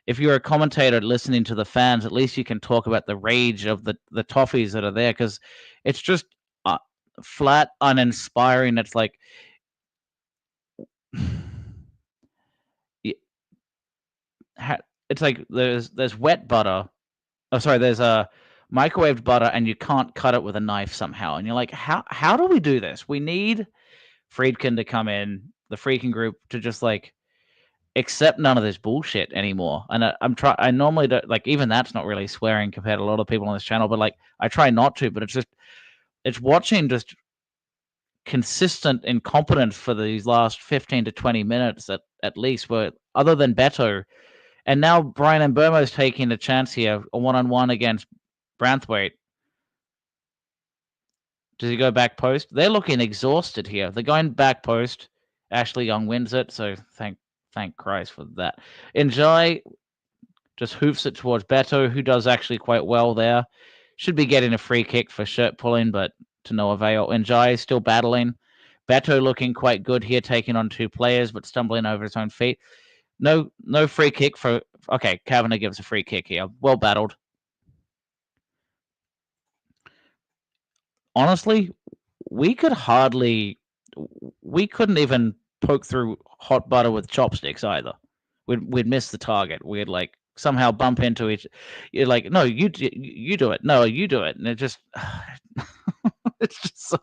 If you're a commentator listening to the fans, at least you can talk about the rage of the toffees that are there, because it's just flat, uninspiring. It's like it's like there's wet butter. Oh, sorry, there's a microwaved butter, and you can't cut it with a knife somehow. And you're like, how do we do this? We need Friedkin to come in, the Friedkin group, to just like accept none of this bullshit anymore. And I normally don't, like, even that's not really swearing compared to a lot of people on this channel, but like I try not to. But it's watching just consistent incompetence for these last 15 to 20 minutes at least, where other than Beto. And now Brian Mbomo's taking a chance here, a one-on-one against Branthwaite. Does he go back post? They're looking exhausted here. They're going back post. Ashley Young wins it, so thank Christ for that. Njai just hoofs it towards Beto, who does actually quite well there. Should be getting a free kick for shirt pulling, but to no avail. Njai is still battling. Beto looking quite good here, taking on two players, but stumbling over his own feet. No free kick for... Okay, Kavanagh gives a free kick here. Well battled. Honestly, we couldn't even poke through hot butter with chopsticks either. We'd miss the target. We'd like somehow bump into each... You're like, no, you do it. No, you do it. And it just... it's just so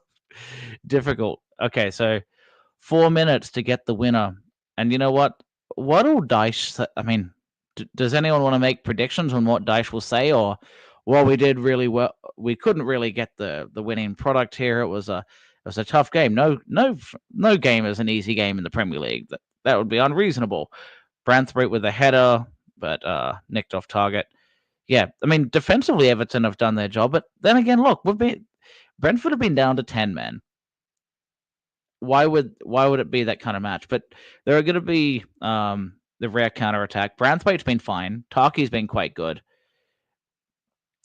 difficult. Okay, so 4 minutes to get the winner. And you know what? What will Daesh say? I mean, does anyone want to make predictions on what Daesh will say? Or, well, we did really well. We couldn't really get the winning product here. It was a tough game. No game is an easy game in the Premier League. That would be unreasonable. Brentford with a header, but nicked off target. Yeah, I mean, defensively, Everton have done their job. But then again, look, Brentford have been down to 10 men. Why would it be that kind of match? But there are going to be the rare counter attack. Branthwaite's been fine. Tarky's been quite good.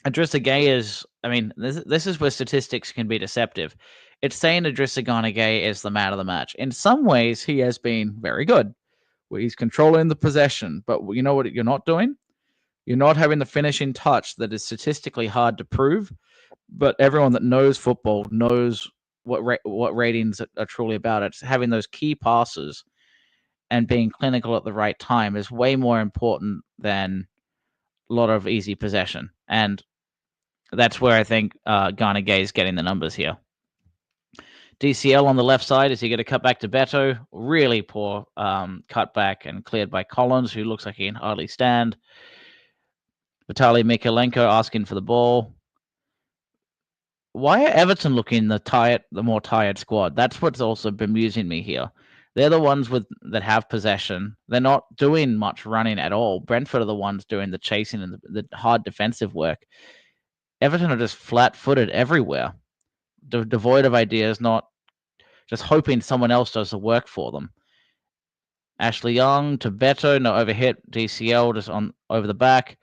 Idrissa Gueye is, I mean, this is where statistics can be deceptive. It's saying Idrissa Gueye is the man of the match. In some ways, he has been very good. He's controlling the possession. But you know what you're not doing? You're not having the finishing touch that is statistically hard to prove. But everyone that knows football knows what ratings are truly about. It's having those key passes and being clinical at the right time is way more important than a lot of easy possession. And that's where I think Gana Gueye is getting the numbers here. DCL on the left side. Is he going to cut back to Beto? Really poor cutback and cleared by Collins, who looks like he can hardly stand. Vitaly Mikalenko asking for the ball. Why are Everton looking the more tired squad? That's what's also bemusing me here. They're the ones that have possession. They're not doing much running at all. Brentford are the ones doing the chasing and the hard defensive work. Everton are just flat-footed everywhere, devoid of ideas, not just hoping someone else does the work for them. Ashley Young to Beto, no overhit. DCL just on over the back.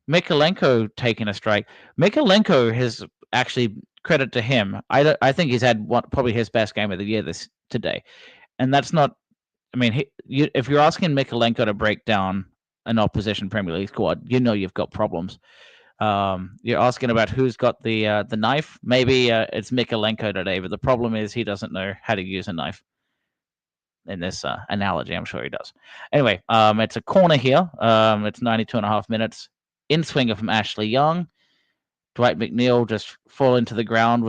Mikalenko taking a strike. Mikalenko has actually, credit to him. I think he's had probably his best game of the year today, and that's not. I mean, if you're asking Mikalenko to break down an opposition Premier League squad, you know you've got problems. You're asking about who's got the knife. Maybe it's Mikalenko today, but the problem is he doesn't know how to use a knife. In this analogy, I'm sure he does. Anyway, it's a corner here. It's 92.5 minutes. In swinger from Ashley Young. Dwight McNeil just falling to the ground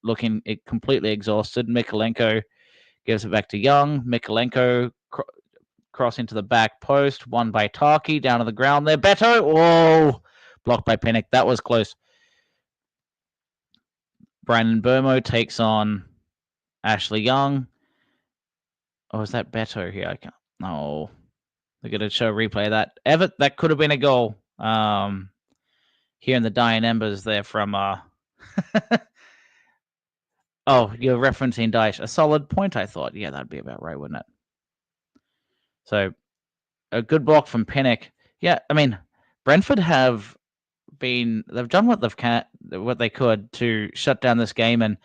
looking completely exhausted. Mikalenko gives it back to Young. Mikalenko cross into the back post. Won by Tarky. Down to the ground there. Beto. Oh, blocked by Pinnock. That was close. Brandon Burmo takes on Ashley Young. Oh, is that Beto here? I can't. No. They're going to show a replay of that. That could have been a goal. Here in the dying embers there from... Oh, you're referencing Daesh. A solid point, I thought. Yeah, that'd be about right, wouldn't it? So, a good block from Pinnock. Yeah, I mean, Brentford they've done what they could to shut down this game, and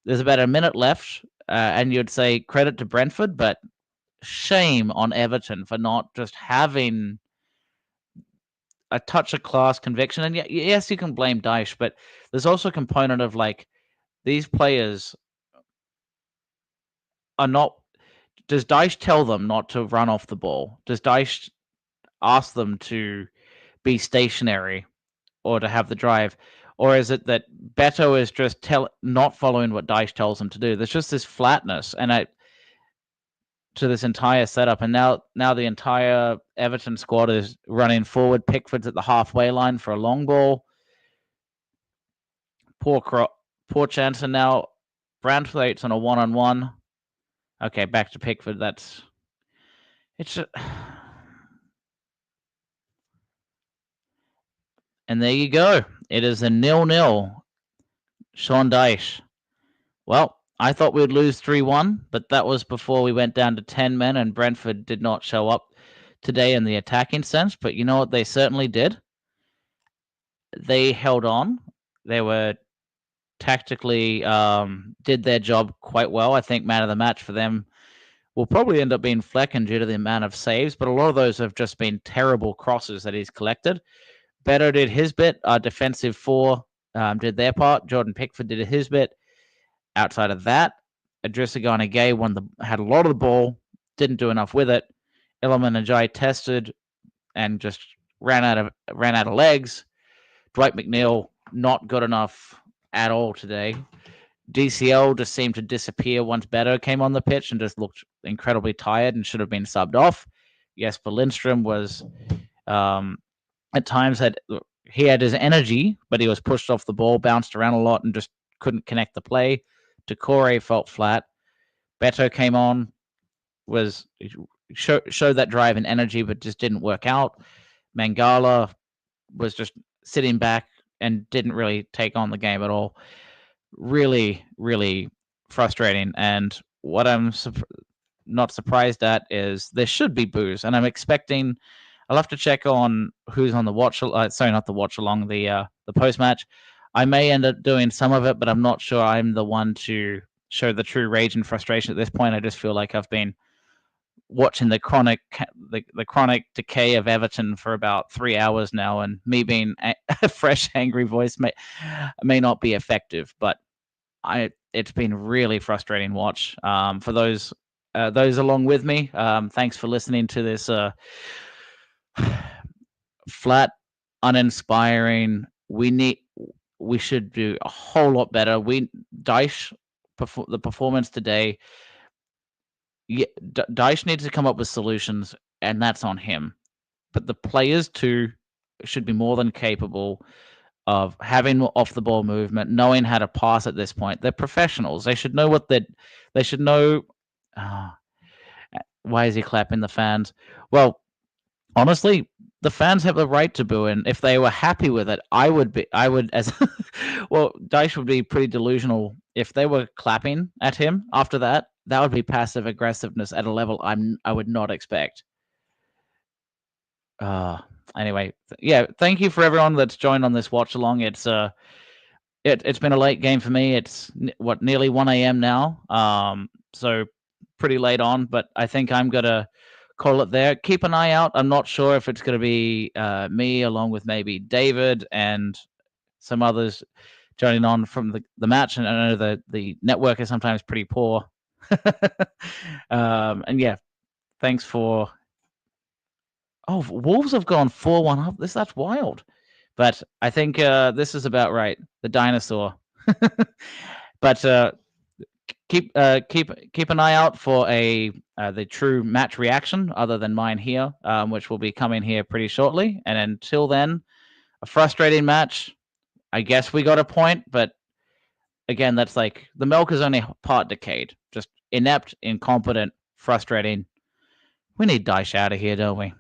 there's about a minute left, and you'd say credit to Brentford, but shame on Everton for not just having a touch of class, conviction. And yes, you can blame Daesh, but there's also a component of like these players are not. Does Daesh tell them not to run off the ball? Does Daesh ask them to be stationary or to have the drive? Or is it that Beto is just not following what Daesh tells him to do? There's just this flatness to this entire setup. And now the entire Everton squad is running forward. Pickford's at the halfway line for a long ball. Poor chance. And now Brantwaite's on a one-on-one. Okay, back to Pickford. And there you go. It is a 0-0. Sean Dyche. Well, I thought we'd lose 3-1, but that was before we went down to 10 men, and Brentford did not show up today in the attacking sense. But you know what they certainly did? They held on. They were tactically did their job quite well. I think man of the match for them will probably end up being Flecken due to the amount of saves, but a lot of those have just been terrible crosses that he's collected. Beto did his bit. Our defensive four did their part. Jordan Pickford did his bit. Outside of that, Idrissa Gueye had a lot of the ball, didn't do enough with it. Iliman Ajay tested and just ran out of legs. Dwight McNeil not good enough at all today. DCL just seemed to disappear once Beto came on the pitch and just looked incredibly tired and should have been subbed off. Jesper Lindstrom was at times he had his energy, but he was pushed off the ball, bounced around a lot, and just couldn't connect the play. Decore felt flat. Beto came on, showed that drive and energy, but just didn't work out. Mangala was just sitting back and didn't really take on the game at all. Really, really frustrating. And what I'm not surprised at is there should be boos, and I'm expecting. I'll have to check on who's on the watch. Sorry, not the watch along, the post match. I may end up doing some of it, but I'm not sure I'm the one to show the true rage and frustration at this point. I just feel like I've been watching the chronic decay of Everton for about 3 hours now, and me being a fresh, angry voice may not be effective. But it's been really frustrating watch. For those along with me, thanks for listening to this flat, uninspiring. We should do a whole lot better. Dyche, the performance today. Yeah, Dyche needs to come up with solutions, and that's on him. But the players too should be more than capable of having off the ball movement, knowing how to pass at this point. They're professionals. They should know they should know. Why is he clapping the fans? Well, honestly, the fans have the right to boo, and if they were happy with it, I would as well. Dyche would be pretty delusional if they were clapping at him after that. That would be passive aggressiveness at a level I would not expect. Anyway, yeah, thank you for everyone that's joined on this watch along. It's been a late game for me. It's nearly 1 a.m. now. So pretty late on, but I think I'm gonna call it there. Keep an eye out. I'm not sure if it's gonna be me along with maybe David and some others joining on from the match. And I know the network is sometimes pretty poor. And yeah, thanks for. Oh, Wolves have gone 4-1 up. That's wild. But I think this is about right. The dinosaur. But keep an eye out for the true match reaction, other than mine here, which will be coming here pretty shortly. And until then, a frustrating match. I guess we got a point, but again, that's like the milk is only part decayed. Just inept, incompetent, frustrating. We need Dyche out of here, don't we?